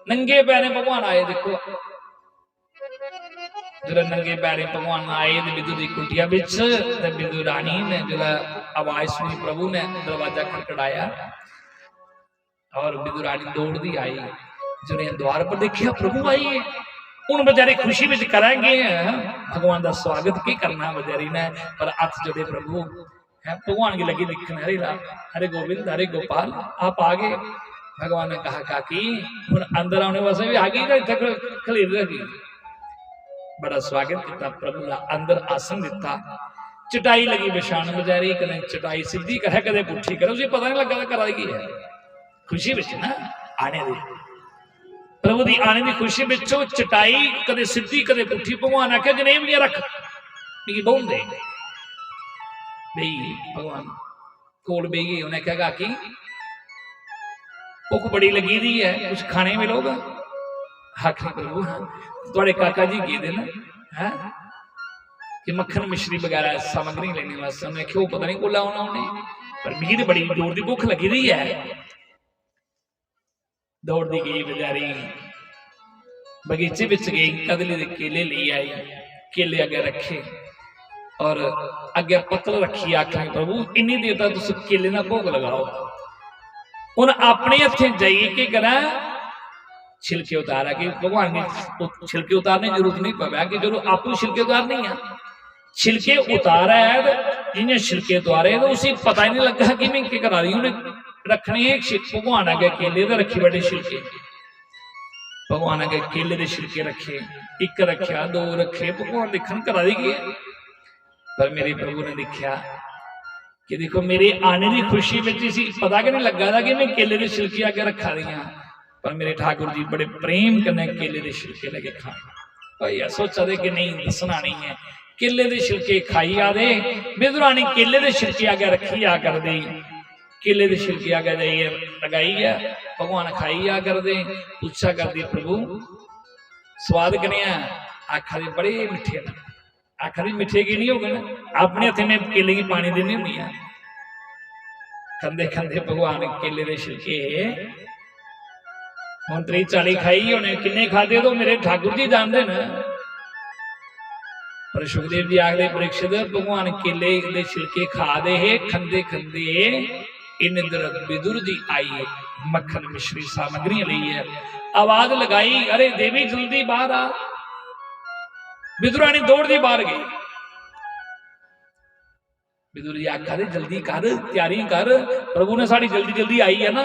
नंगे पैरे भगवान आए। देखो जो नंगे पैरे भगवान आए विदुर की कुटिया बिच विदुर रानी ने जो आवाज सुनी प्रभु ने दरवाजा खड़खड़ाया। और विदुर रानी दौड़ती आई जो द्वार पर देखिया प्रभु आई है। उन बेचारे खुशी में कराएंगे भगवान का स्वागत की करना बेचारी ने। पर हथ जोड़े प्रभु है भगवान की लगी दिखने हरे गोविंद हरे गोपाल आप आ गए। भगवान ने कहा काकी हूं अंदर आने वास्ते भी आ गई इतने खलीर रही। बड़ा स्वागत किया प्रभु का अंदर आसन दिता। चटाई लगी बिछाण बेचारी कदे चटाई सीधी करे कदे पुठी करे उसे पता नहीं लगा करा की है। खुशी बिच ना आने दी प्रभु की आने की खुशी बिचो चटाई कदे सीधी कदे पुठी। भगवान आख्या जनेबियां रख बहुन दे भगवान कोल बह गई। उन्हें कहा कि भुख बड़ी लगी दी है कुछ खाने मिलोगा। आखिर प्रभु हाँ थोड़े काका जी की दिन है कि मक्खन मिश्री वगैरह सामग्री लेने वास्ते। उन्हें क्यों पता नहीं कोला उन्होंने पर मीर बड़ी जोर की भुख लगी रही है। दौड़ती गई बेचारी बगीचे बिच गई कदली के केले ले आई। केले अगे रखे और अगे पत्तल रखी। आखिर प्रभु इन्नी देर तक तुम केले ना भोग लगाओ। उन अपने हथे जाइए कि करा छिलके उतारा कि भगवान ने छिलके उतारने की जरूरत नहीं पवे कि जो आपू छिलके उतारनी है। छिलके उतारा है जिन्हें छिलके उतारे तो उसी पता ही नहीं लगा कि मैं क्या करा रही हूं। रखने भगवान आगे केले तो रखी बड़े छिलके। भगवान आगे केले के छिलके रखे एक रखा दो रखे भगवान देखन करा दी गए। पर मेरे प्रभु ने देखा कि देखो मेरे आने की खुशी में पता कि नहीं लगा था कि मैं केले के छिलके आगे रखा दी हाँ। पर मेरे ठाकुर जी बड़े प्रेम कने केले के छिलके लगे खाने। भाई सोचा दे कि नहीं दसना नहीं है केले के छिलके खाई आ दे। विदुरानी केले के छिलके आगे रखी आ कर दी। केले के छिलके आगे जाइए लगाई है भगवान खाई आ कर दे। पूछा कर दी प्रभु स्वाद कनेया। आखा दे बड़े मिठे ना। आखा दी मिठे की नहीं हो गए अपने हथे में केले की पानी देनी हुई है। खंदे खंदे भगवान केले के छिलके हम 30-40 खाई उन्हें किन्ने खाते तो मेरे ठाकुर जी जानते न। पर सुखदेव जी आखते परीक्षित भगवान केले के छिलके खा दे खंदे खंदे इन विदुर जी आई मक्खन मिश्री सामग्री ली है। आवाज लगाई अरे देवी जल्दी बाहर आ। विदुरानी दौड़ दी बाहर गई। विदुर जी आखा दे जल्दी कर तैयारी कर प्रभु ने साड़ी जल्दी जल्दी आई है ना।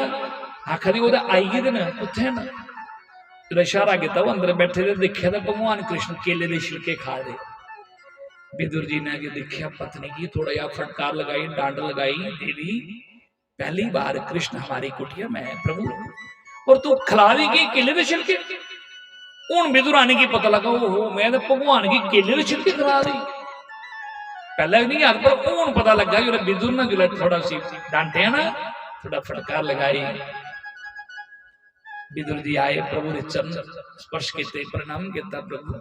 आखा दी आई है ना उत्थे ना इशारा किया वो अंदर बैठे थे देखा तो भगवान कृष्ण केले के छिलके खा दे। विदुर जी ने आगे देखा पत्नी की थोड़ा या फटकार लगाई डांड लगाई देवी पहली बार कृष्ण हमारी कुटिया में है प्रभु और तू खिला देगी केले के छिलके। हूं विदुरानी की पता लगा, ओहो मैं तो भगवान की केले के छिलके खिला दी। पहले नहीं याद, पर हूं पता लगा कि विदुर ने जो थोड़ा सी डांटे ना, थोड़ा फटकार लगाई। विदुर जी आए, प्रभु ने चरण स्पर्श किए, प्रणाम किया, प्रभु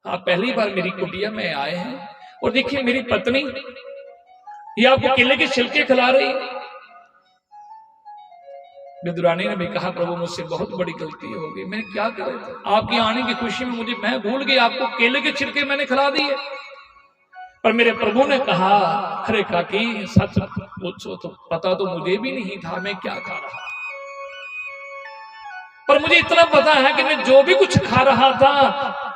आप पहली बार मेरी कुटिया में आए हैं और देखिए मेरी पत्नी ये आपको केले के छिलके खिला रही। विदुरानी ने भी कहा, प्रभु मुझसे बहुत बड़ी गलती हो गई, मैंने क्या करा था, आपके आने की खुशी में मैं भूल गई आपको केले के छिलके मैंने खिला दिए। पर मेरे प्रभु ने कहा, अरे काकी सच पूछो तो पता तो मुझे भी नहीं था मैं क्या खा रहा, पर मुझे इतना पता है कि मैं जो भी कुछ खा रहा था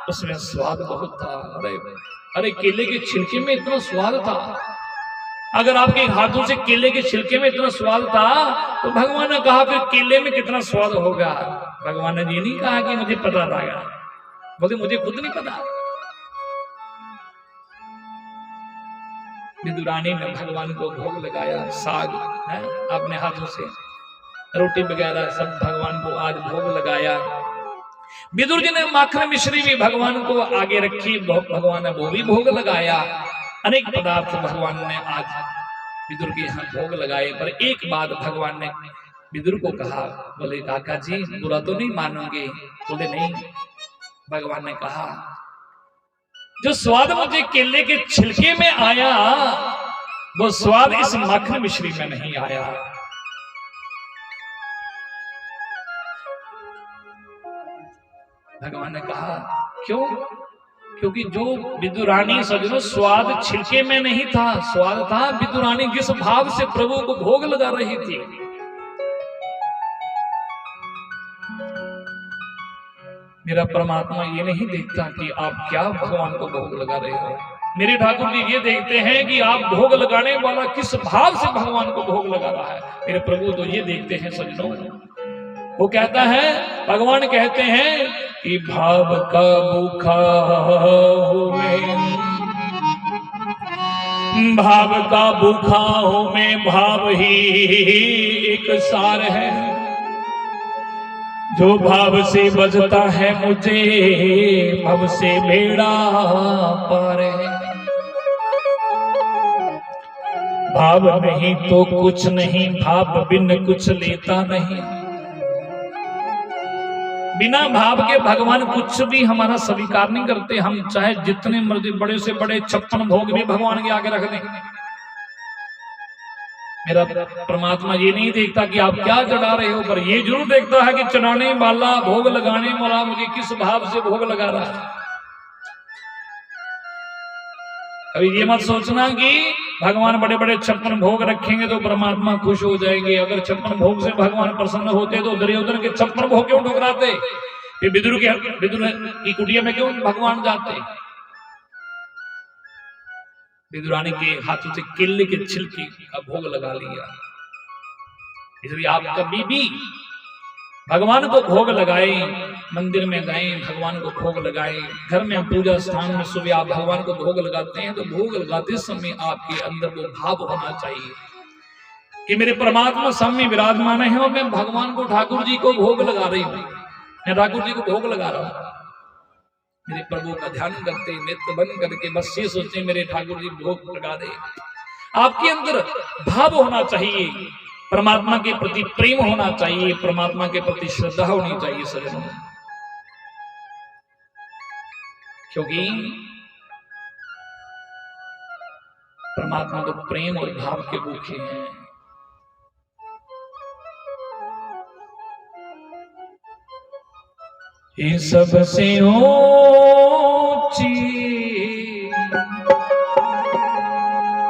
उसमें स्वाद बहुत था। अरे केले के छिलके में इतना स्वाद था, अगर आपके हाथों से केले के छिलके में इतना स्वाद था तो भगवान ने कहा फिर केले में कितना स्वाद होगा। भगवान ने ये नहीं कहा कि मुझे पता था, बोले मुझे खुद नहीं पता। विदुरानी ने भगवान को भोग लगाया, साग है अपने हाथों से, रोटी वगैरह सब भगवान को आज भोग लगाया। विदुर जी ने माखन मिश्री भी भगवान को आगे रखी, भगवान ने वो भी भोग लगाया। अनेक पदार्थ भगवान ने आज विदुर के यहाँ भोग लगाए। पर एक बात भगवान ने विदुर को कहा, बोले काका जी बुरा तो नहीं मानोगे? बोले नहीं। भगवान ने कहा, जो स्वाद मुझे केले के छिलके में आया वो स्वाद इस माखन मिश्री में नहीं आया। भगवान ने कहा क्यों? क्योंकि जो विदुरानी सजनों स्वाद छिलके में नहीं था, स्वाद था विदुरानी जिस भाव से प्रभु को भोग लगा रही थी। मेरा परमात्मा ये नहीं देखता कि आप क्या भगवान को भोग लगा रहे हो, मेरे ठाकुर जी ये देखते हैं कि आप भोग लगाने वाला किस भाव से भगवान को भोग लगा रहा है। मेरे प्रभु तो ये देखते हैं सजनों। वो कहता है, भगवान कहते हैं कि भाव का भूखा हो मैं, भाव का भूखा हो मैं, भाव ही एक सार है। जो भाव से बजता है मुझे भव से बेड़ा पार है। भाव नहीं तो कुछ नहीं, भाव बिन कुछ लेता नहीं। बिना भाव के भगवान कुछ भी हमारा स्वीकार नहीं करते। हम चाहे जितने मर्जी बड़े से बड़े 56 भोग भी भगवान के आगे रख दें, मेरा परमात्मा ये नहीं देखता कि आप क्या चढ़ा रहे हो, पर ये जरूर देखता है कि चढ़ाने वाला, भोग लगाने वाला मुझे किस भाव से भोग लगा रहा है। अभी ये मत सोचना कि भगवान बड़े बड़े 56 भोग रखेंगे तो परमात्मा खुश हो जाएंगे। अगर 56 भोग से भगवान प्रसन्न होते तो दुर्योधन के 56 भोग क्यों ठुकराते? फिर विदुर की कुटिया में क्यों भगवान जाते? विदुरानी के हाथों से केले के छिलके का भोग लगा लिया। इसलिए आप कभी भी भगवान को भोग लगाए, मंदिर में गए भगवान को भोग लगाए, घर में पूजा स्थान में सुबह आप भगवान को भोग लगाते हैं तो भोग लगाते समय आपके अंदर वो भाव होना चाहिए कि मेरे परमात्मा सामने विराजमान है और मैं भगवान को, ठाकुर जी को भोग लगा रही हूँ, मैं ठाकुर जी को भोग लगा रहा हूँ। मेरे प्रभु का ध्यान करते, नेत्र बंद करके बस ये सोचते मेरे ठाकुर जी भोग लगा दे। आपके अंदर भाव होना चाहिए, परमात्मा के प्रति प्रेम होना चाहिए, परमात्मा के प्रति श्रद्धा होनी चाहिए सजनों। क्योंकि परमात्मा तो प्रेम और भाव के भूखे हैं। ये सबसे ऊंची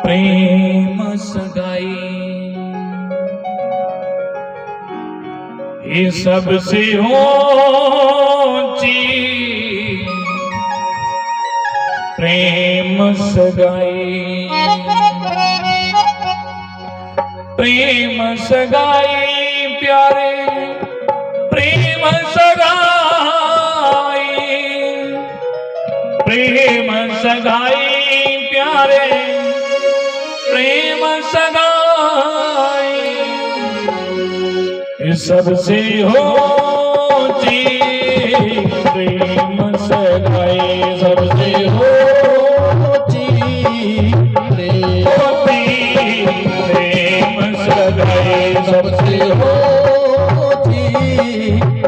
प्रेम सगाई, ये सबसे ऊंची प्रेम सगाई, प्रेम सगाई प्यारे, प्रेम सगाई, प्रेम सगाई प्यारे, प्रेम सगाई। सबसे होती प्रेम सगाई, सबसे होती प्रेम सगाई, सबसे होती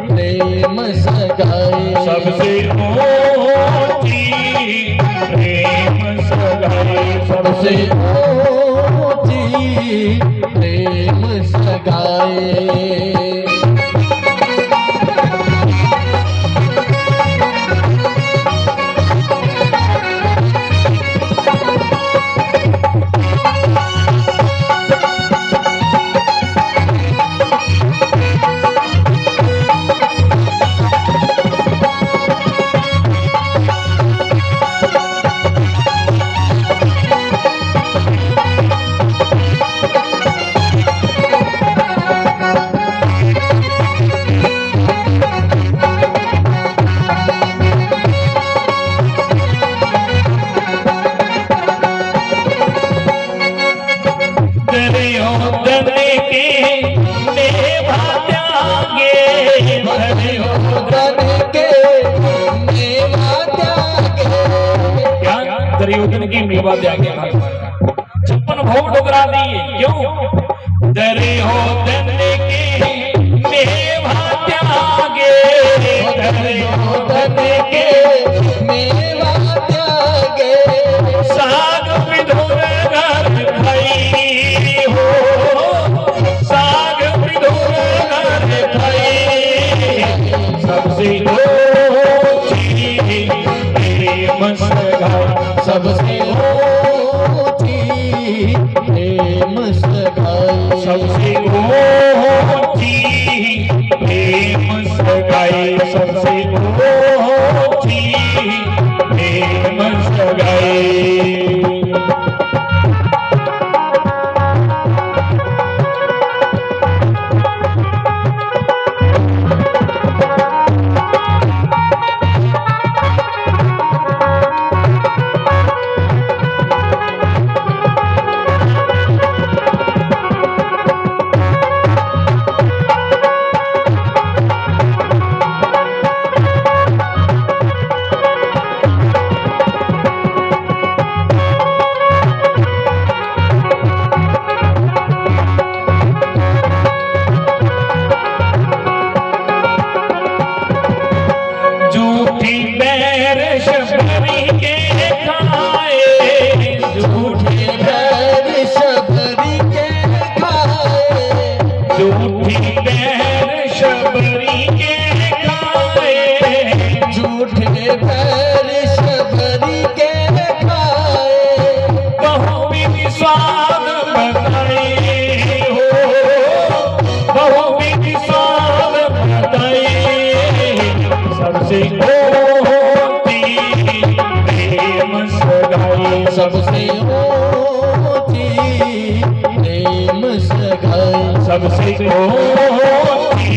प्रेम सगाई, सबसे होती प्रेम सगाई, सबसे होती प्रेम सगाई। दुर्योधन की मेवा त्यागे भगवान, 56 भोग ठुकरा दिए। क्यों? दुर्योधन की मेवा त्यागे, दुर्योधन के मेवा त्यागे, साग विधुर घर खाई हो, साग विधुर घर खाई, सबसे प्रेम सगाई, सबसे होती प्रेम सगाई, सबसे होती प्रेम सगाई, सबसे होती प्रेम सगाई। सबसे होती प्रेम सगाई, सबसे होती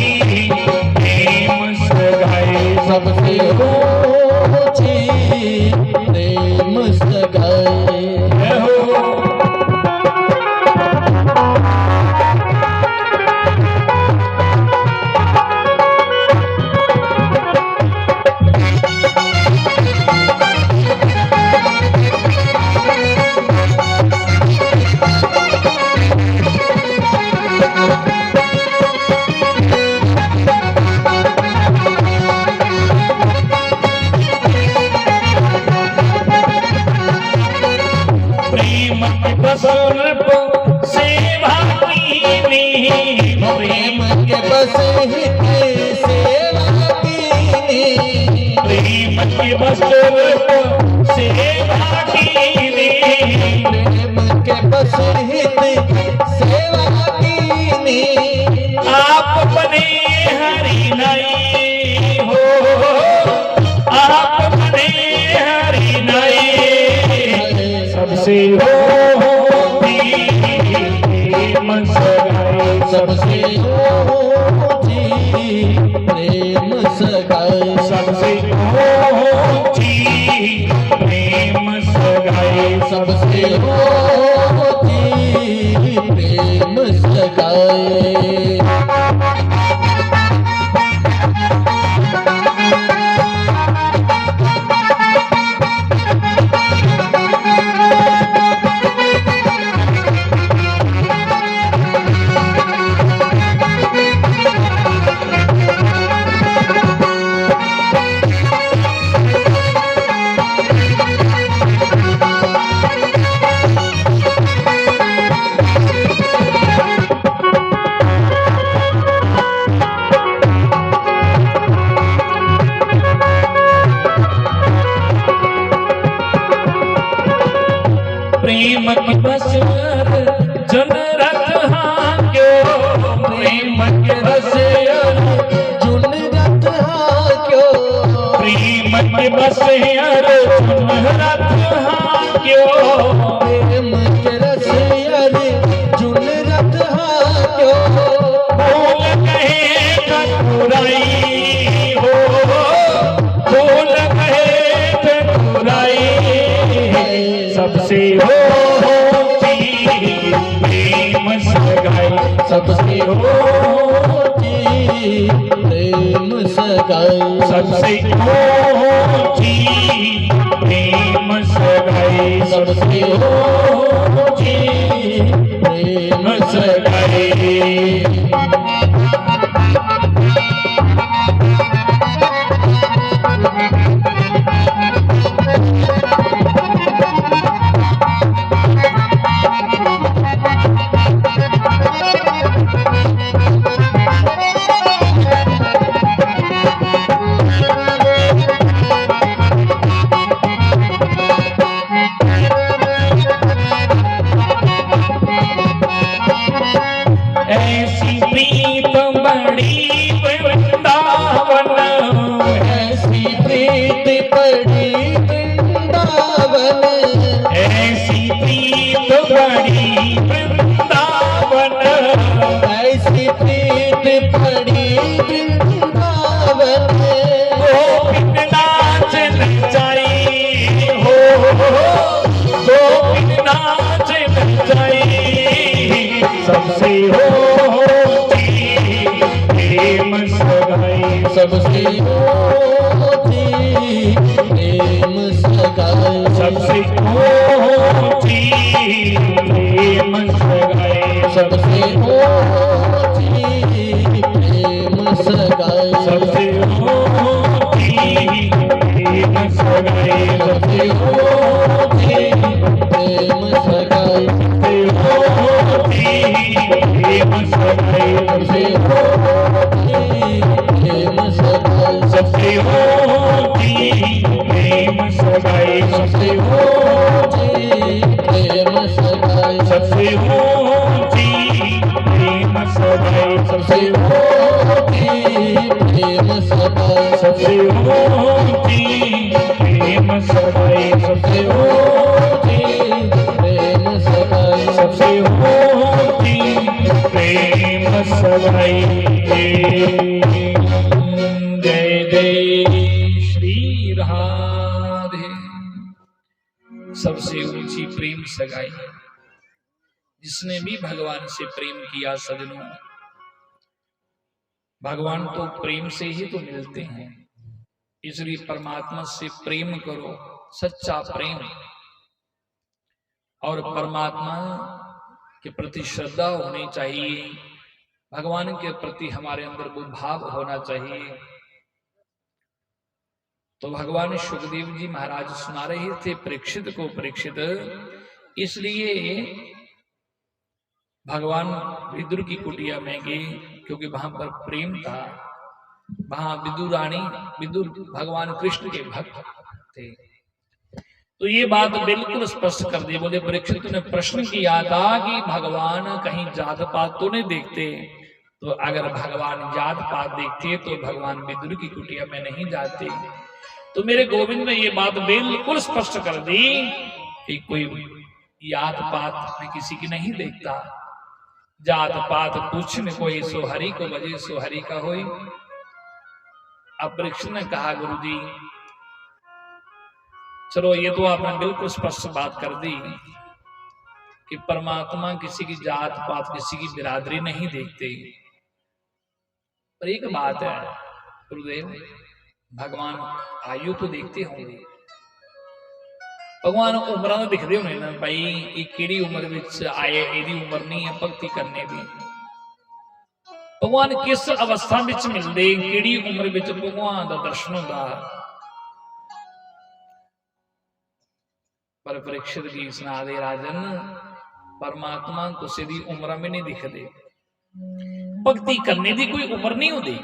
प्रेम सगाई, सबसे होती प्रेम सगाई। प्रेम के बस हित सेवा कीनी, प्रेम के बस सेवा कीनी, प्रेम के बस हित सेवा कीनी, आप बने हरि नहीं हो, आप बने हरि नहीं, सबसे होती प्रेम सगाई, सबसे होती प्रेम सगाई, सबसे होती प्रेम सगाई, सबसे होती प्रेम सगाई। प्रेम की बस जन रथ हाँ क्यों, प्रेम के बस जुन रथ हाँ क्यों, प्रेम के बस जुन रथ हाँ क्यों, प्रेम के रस जुन रथ हाँ क्यों, बोल कहे ठकुराई हो, बोल कहे ठकुराई, सबसे होती प्रेम सगाई, सबसे होती प्रेम सगाई, सबसे होती प्रेम सगाई, सबसे होती प्रेम सगाई। ऐसी प्रीत बड़ी वृंदावन, ऐसी प्रीत बड़ी वृंदावन, ऐसी प्रीत बड़ी वृंदावन, ऐसी प्रीत बड़ी वृंदावन, गोपिन नाच नचाई हो, गोपिन नाच नचाई, सबसे होती प्रेम सगाई, सबसे होती प्रेम सगाई, सबसे होती प्रेम सगाई, सबसे होती प्रेम सगाई, सबसे होती प्रेम सगाई, सबसे होती प्रेम सगाई, प्रेम सगाई, सबसे होती प्रेम सगाई, सबसे होती प्रेम सगाई, सबसे होती प्रेम सगाई, सबसे होती प्रेम सगाई, सबसे होती प्रेम सगाई, सबसे होती प्रेम सगाई, सबसे होती प्रेम सगाई, सबसे होती प्रेम सगाई। जय जय श्री राधे। सबसे ऊंची प्रेम सगाई, जिसने भी भगवान से प्रेम किया सजनों, भगवान तो प्रेम से ही तो मिलते हैं, इसलिए परमात्मा से प्रेम करो, सच्चा प्रेम, और परमात्मा के प्रति श्रद्धा होनी चाहिए, भगवान के प्रति हमारे अंदर वो भाव होना चाहिए। तो भगवान सुखदेव जी महाराज सुना रहे थे परीक्षित को, परीक्षित इसलिए भगवान विदुर की कुटिया में गए, क्योंकि वहां पर प्रेम था, वहां विदुर भगवान कृष्ण के भक्त थे। तो ये बात बिल्कुल स्पष्ट कर दी। बोले परीक्षित ने प्रश्न किया था कि भगवान कहीं जात पात तो नहीं देखते, तो अगर भगवान जात पात देखते तो भगवान विदुर की कुटिया में नहीं जाते। तो मेरे गोविंद ने ये बात बिल्कुल स्पष्ट कर दी कि कोई जात पात में किसी की नहीं देखता, जात पात पूछ में कोई सोहरी को बजे सोहरी का होई। अब परीक्षित ने कहा गुरु जी चलो ये तो आपने बिल्कुल स्पष्ट बात कर दी कि परमात्मा किसी की जात पात किसी की बिरादरी नहीं देखते, पर एक बात है गुरुदेव, भगवान आयु तो देखते होंगे, भगवान उम्र तो दिखते होने ना भाई ये केड़ी उम्र विच आए, एदी उम्र नहीं है भक्ति करने दी। भगवान किस अवस्था विच मिलते, केड़ी उम्र विच भगवान दा दर्शन होता। पर परीक्षित की सुना दे राजन, परमात्मा किसी दी उम्र में नहीं दिखते, भक्ति करने की कोई उम्र नहीं होती।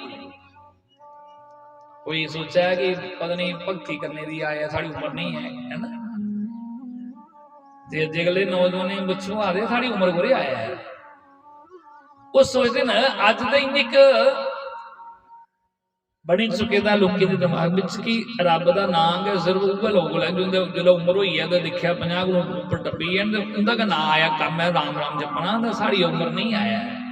कोई सोचा है कि पता नहीं भक्ति करने की आया साड़ी उम्र नहीं है, है ना। जे अगले नौजवान बच्चों आते साड़ी उम्र कोरे आया है वो सोचते ना अज का एक बनी चुके दा लोगों के दिमाग में कि रब का नाम है सिर्फ उह लोग है जो उम्र हुई है तो देखा 50 को ऊपर टप्पी है उनका का नाम आया काम है राम राम जपना तो साड़ी उम्र नहीं आया है।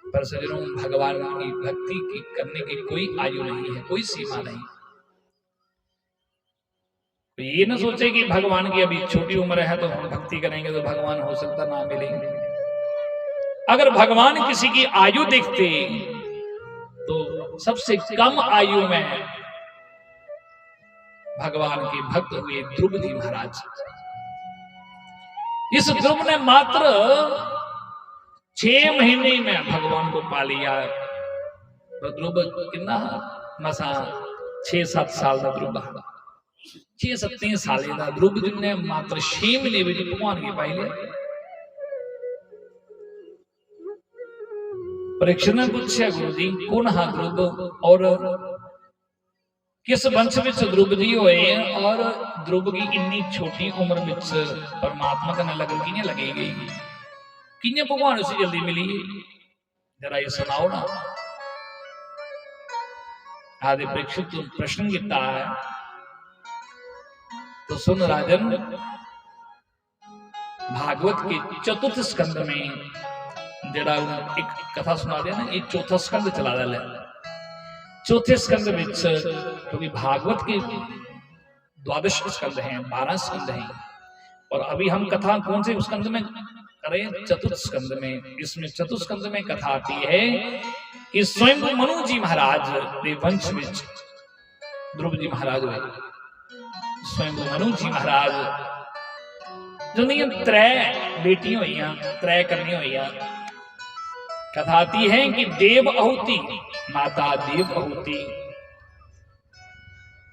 पर सजनों भगवान की भक्ति की करने की कोई आयु नहीं है, कोई सीमा नहीं। तो ये ना सोचे कि भगवान की अभी छोटी उम्र है तो हम भक्ति करेंगे तो भगवान हो सकता ना मिलेंगे। अगर भगवान किसी की आयु देखते तो सबसे कम आयु में भगवान के भक्त हुए ध्रुव जी महाराज। इस ध्रुव ने मात्र 6 महीने में भगवान को पा लिया। तो ध्रुव कितना मसा 6-7 साल का ध्रुव 6-7 साल का ध्रुव जिन्हें मात्र 6 महीने में भगवान के पाई लिया। परीक्षित ने पूछा गुरु जी कौन हा ध्रुव और किस वंश में ध्रुव जी होए और ध्रुव की इन्नी छोटी उम्र में परमात्मा का लगन किने लगे गई किने भगवान उसे जल्दी मिली जरा ये सुनाओ ना। आदि परीक्षित प्रश्न किया है तो सुन राजन। भागवत के चतुर्थ स्कंद में जरा एक कथा सुना दिया ना, एक चौथा स्कंद चला रहा है। चौथे स्कंद में क्योंकि भागवत के 12 स्कंद हैं, 12 स्कंद हैं और अभी हम कथा कौन से स्कंद में करें? चतुर्थ स्कंद में। इसमें चतुर्थ स्कंद में कथा आती है कि स्वयं मनु जी महाराज के वंश में ध्रुव जी महाराज हुए। स्वयं मनु जी महाराज जो नहीं 3 बेटियां हुई, 3 कन्या हुई। कथा आती है कि देव आहुति माता देव आहुति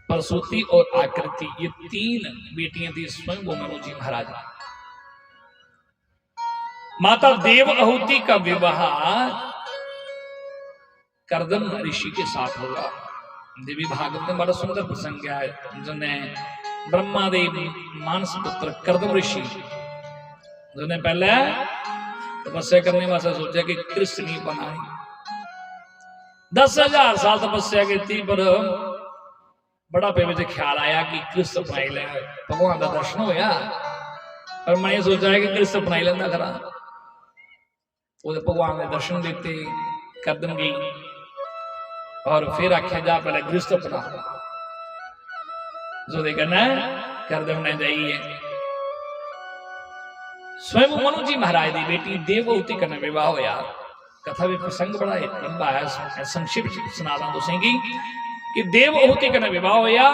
प्रसूति और आकृति ये 3 बेटियां थी स्वयं मनु जी महाराज। माता देव आहुति का विवाह कर्दम ऋषि के साथ होगा। देवी भागवत में बड़ा सुंदर प्रसंग है जिन्हें ब्रह्मादेव मानस पुत्र कर्दम ऋषि जिन्हें पहले तपस्या करने वास्ते सोचा कि कृष्ण नहीं बनाई। 10,000 साल तपस्या की थी पर बड़ा पे मुझे ख्याल आया कि कृष्ण बनाई ले भगवान का दर्शन होया पर मैंने सोचा है कि कृष्ण बनाई लेना करा वो भगवान के दर्शन देते कर्दम गई और फिर आख्या जा पहले गृहस्थ अपना जो देखना कर्दम ने जाइए स्वयं मनु जी महाराज की बेटी देवहूति का विवाह होया। कथा भी प्रसंग बड़ा लंबा है, संक्षिप्त सुना दूसरी कि देवहूति का विवाह होया।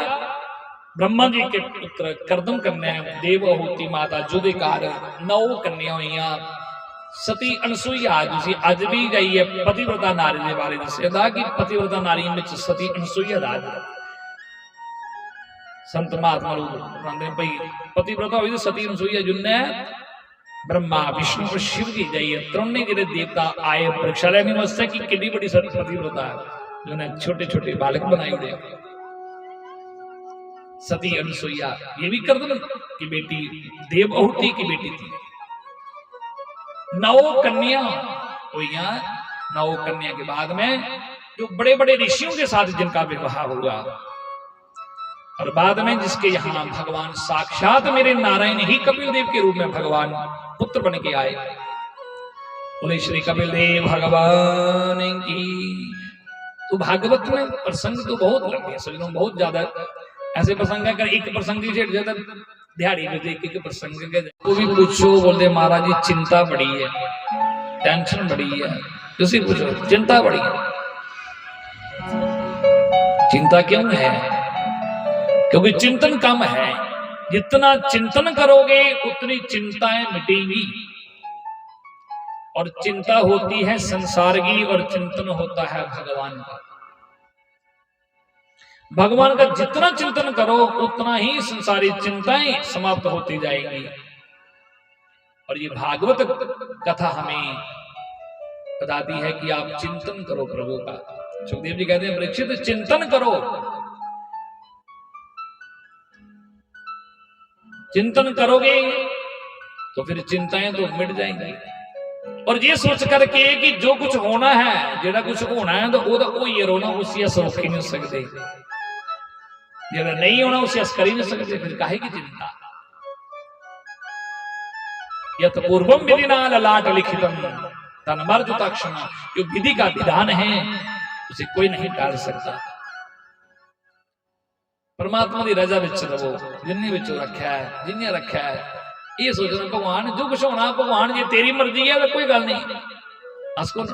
ब्रह्मा जी के पुत्र कर्दम कन्या देवहूति माता जुदिकार 9 कन्या हुई। सती अनसुईया जिसी अज भी गई है पतिव्रता नारी के बारे दस्या कि पतिव्रता नारी में सती अनसुईया राज संत महात्मा लोग भाई पतिव्रता हुई तो सती अनसुईया जिन्हें ब्रह्मा विष्णु और शिव जी जाइए त्रोने जिले देवता आए परीक्षा लेने वास्ते कि कितनी बड़ी सती पतिव्रता है जिन्हें छोटे छोटे बालक बनाई दे। सती अनसुईया ये भी कर्दम की बेटी देवहूति की बेटी थी। 9 कन्या हुई। 9 कन्या के बाद में जो बड़े बड़े ऋषियों के साथ जिनका विवाह हुआ और बाद में जिसके यहाँ भगवान साक्षात मेरे नारायण ही कपिल देव के रूप में भगवान पुत्र बन के आए। बोले श्री कपिल देव भगवान की। तो भागवत में प्रसंग तो बहुत लंबे हैं, बहुत ज्यादा ऐसे प्रसंग है। एक प्रसंग से ज्यादा दिहाड़ी में एक प्रसंग के वो भी पूछो बोले महाराज जी चिंता बड़ी है, टेंशन बड़ी है। किसी पूछो चिंता बड़ी है, चिंता क्यों है? क्योंकि चिंतन कम है। जितना चिंतन करोगे उतनी चिंताएं मिटेंगी। और चिंता होती है संसार की और चिंतन होता है भगवान का। भगवान का जितना चिंतन करो उतना ही संसारी चिंताएं समाप्त होती जाएंगी। और ये भागवत कथा हमें बताती है कि आप चिंतन करो प्रभु का। सुखदेव जी कहते हैं परीक्षित चिंतन करो। चिंतन करोगे तो फिर चिंताएं तो मिट जाएंगी। और ये सोच करके कि जो कुछ होना है, जेड़ा कुछ होना है तो वही रोना, उसी अस रोक ही नहीं सकते। जेड़ा नहीं होना उसे अस कर ही नहीं सकते, फिर काहे की चिंता। यत पूर्वम विधि नाल लाट लिखितम तन्मर्ज तक्षण, जो विधि का विधान है उसे कोई नहीं टाल सकता। परमात्मा की रजा विच रहो, जिन्हें विच रखा है, जिन्हें रखा है ये सोचना भगवान जो कुछ होना भगवान जी तेरी मर्जी है तो कोई गल नहीं। अस को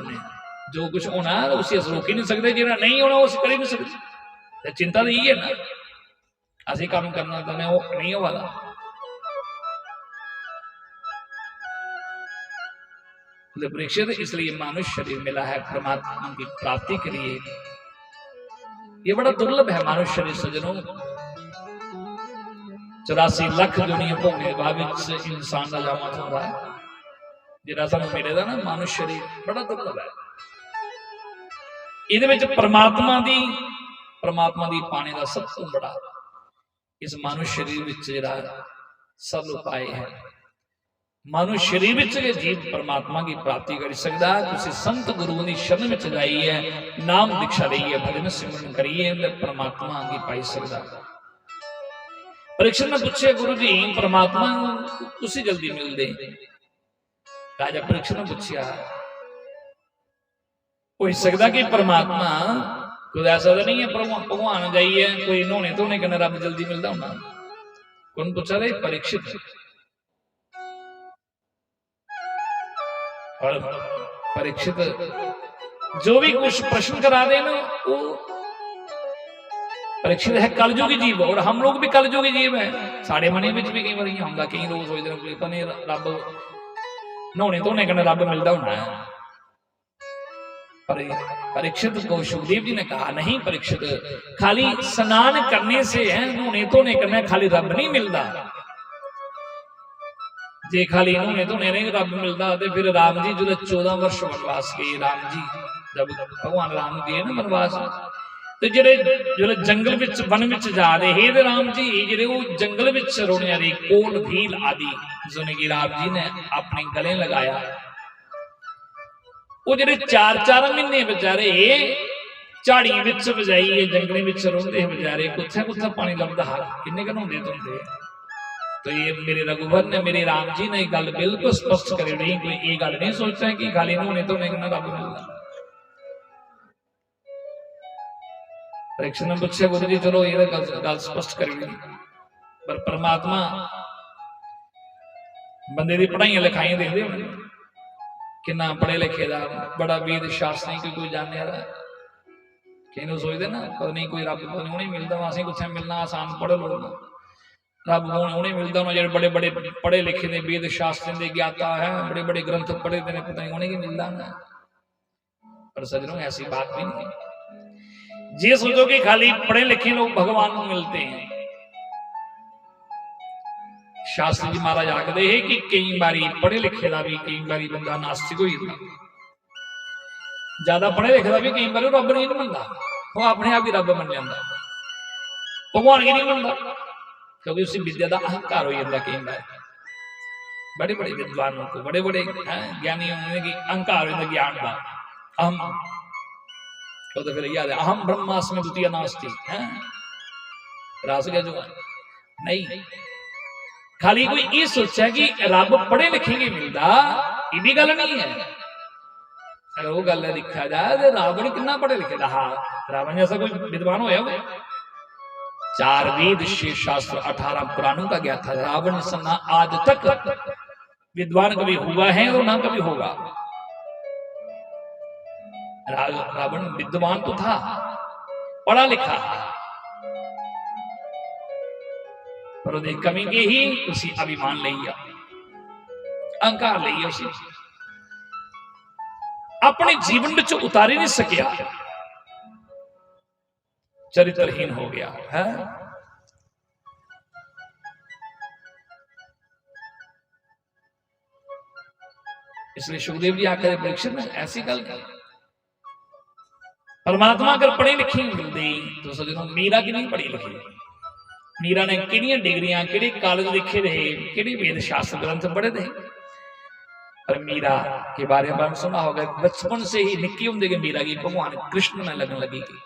जो कुछ होना है उसे अस रोक ही नहीं सकते, जो नहीं होना उसे कर ही नहीं सकते। चिंता तो यही है ना, असि काम करना तो वो नहीं हो वाला। परीक्षित इसलिए मानुष्य शरीर मिला है परमात्मा की प्राप्ति के लिए। ये बड़ा दुर्लभ है मानुष्य शरीर सज्जनों। 84 लाख दुनिया भोगने के बाद इंसान का जामा होता है, जिहड़ा सानू मिलेगा ना मानुष्य शरीर, बड़ा दुर्लभ है। इहदे विच परमात्मा दी पाने का सब तो बड़ा इस मानुष्य शरीर विच जिहड़ा सब उपाय है। मानुष्य शरीर विच जीव परमात्मा की प्राप्ति कर सकता है। तुसीं संत गुरु की शरण में जाइए, नाम दीक्षा लईए, भजन सिमरन करिए, परमात्मा की पाई सकता। परीक्षित ने पूछे गुरु जी परमात्मा उसी जल्दी मिलते? राजा परीक्षित ने पूछा हो सकता कि परमात्मा कुछ ऐसा तो नहीं है भगवान जाइए कोई नहाने धोने कने रब जल्दी मिलता होना? कौन पूछा रहे? परीक्षित। और परीक्षित जो भी कुछ प्रश्न करा दे ना वो परीक्षित है कलयुगी जीव, और हम लोग भी कलयुगी जीव है। साढ़े मने में भी कई बार होंगे, कई लोग सोचते रब नहाने धोने कने रब मिलता होना है। पर परीक्षित को सुखदेव जी ने कहा नहीं परीक्षित, खाली स्नान करने से है नहाने धोने करने खाली रब नहीं मिलता। जे खाली नहाने धोने नहीं रब मिलता तो फिर राम जी जो 14 वर्ष वनवास गए, राम जी जब भगवान राम गए ना वनवास, तो जो जंगल विच वन विच जा रहे हे राम जी, जेडे वो जंगल विच रोने वाले कोल भील आदि जिन्हें राम जी ने अपने गले लगाया, वो जेडे 4-4 महीने बेचारे झाड़ी विच बजाई जंगले विच रोंदे बेचारे, कुत्थे कुत्थे पानी लभदा, किन्ने क नहाउंदे धोंदे। तो ये मेरे रघुवर ने, मेरे राम जी ने गल बिल्कुल स्पष्ट करी नहीं, कोई ये गल नहीं सोचा कि खाली नहाने धोने कन्नै रब मिलदा। परीक्षित ने पूछा गुरु जी चलो ये गल स्पष्ट करी नहीं, पर परमात्मा बंदे दी पढ़ाइयां लिखाइयां देखदे होणे, किन्ना पढ़े लिखे दा, बड़ा वेद शास्त्र नहीं कोई जाने वाला। किन्नू सोचदे ना पता नहीं कोई रब को नहीं मिलदा, असीं कुत्थे मिलना, आसान पढ़ लो रब उन्हें मिलता होना जो बड़े बड़े पढ़े लिखे ने, वेद शास्त्र के ज्ञाता है, बड़े बड़े ग्रंथ पढ़े देने, पता नहीं उन्हें मिलता है। पर सज्जनों ऐसी बात भी नहीं। जे सोचो कि खाली पढ़े लिखे लोग भगवान को मिलते हैं, शास्त्री जी महाराज आखते हैं कि कई बारी पढ़े लिखे का भी कई बारी बंदा नास्तिक हो जाता, ज्यादा पढ़े लिखे का भी कई बार रब नहीं मनता, वो अपने आप ही रब मन जाता, भगवान की नहीं मनता, क्योंकि उसी विद्या का अहंकार हो जाता। कई बार बड़े बड़े विद्वानों को, बड़े बड़े ज्ञानी की अहंकार हो जाता ज्ञान का, अहम तो फिर याद है अहम ब्रह्मास्मि द्वितीय नास्ति है रास गया जो नहीं। खाली कोई ये सोचा कि रब पढ़े लिखे के मिलता, ये भी गल नहीं है। अगर वो गल देखा जाए तो रावण कितना पढ़े लिखे था, हाँ रावण जैसा कोई विद्वान होया हुआ, 4 वेद 6 शास्त्र 18 पुराणों का ज्ञाता था। रावण सना आज तक विद्वान कभी हुआ है और ना कभी होगा। रावण विद्वान तो था, पढ़ा लिखा, पर उसे कमी के ही उसी अभिमान लिया, अहंकार लिया, उसी अपने जीवन में उतारी नहीं सकिया, चरित्रहीन हो गया है। इसलिए सुखदेव जी आकर परीक्षित में ऐसी गल परमात्मा अगर पढ़े लिखे मिलते तो सज्जनों मीरा की नहीं पढ़ी लिखी, मीरा ने किहड़ियां डिग्रियां किहड़े कॉलेज लिखे रहे किहड़े वेद शास्त्र ग्रंथ पढ़े थे, पर मीरा के बारे में सुना होगा बचपन से ही निक्के होंगे के मीरा की भगवान कृष्ण में लगन लगी थी।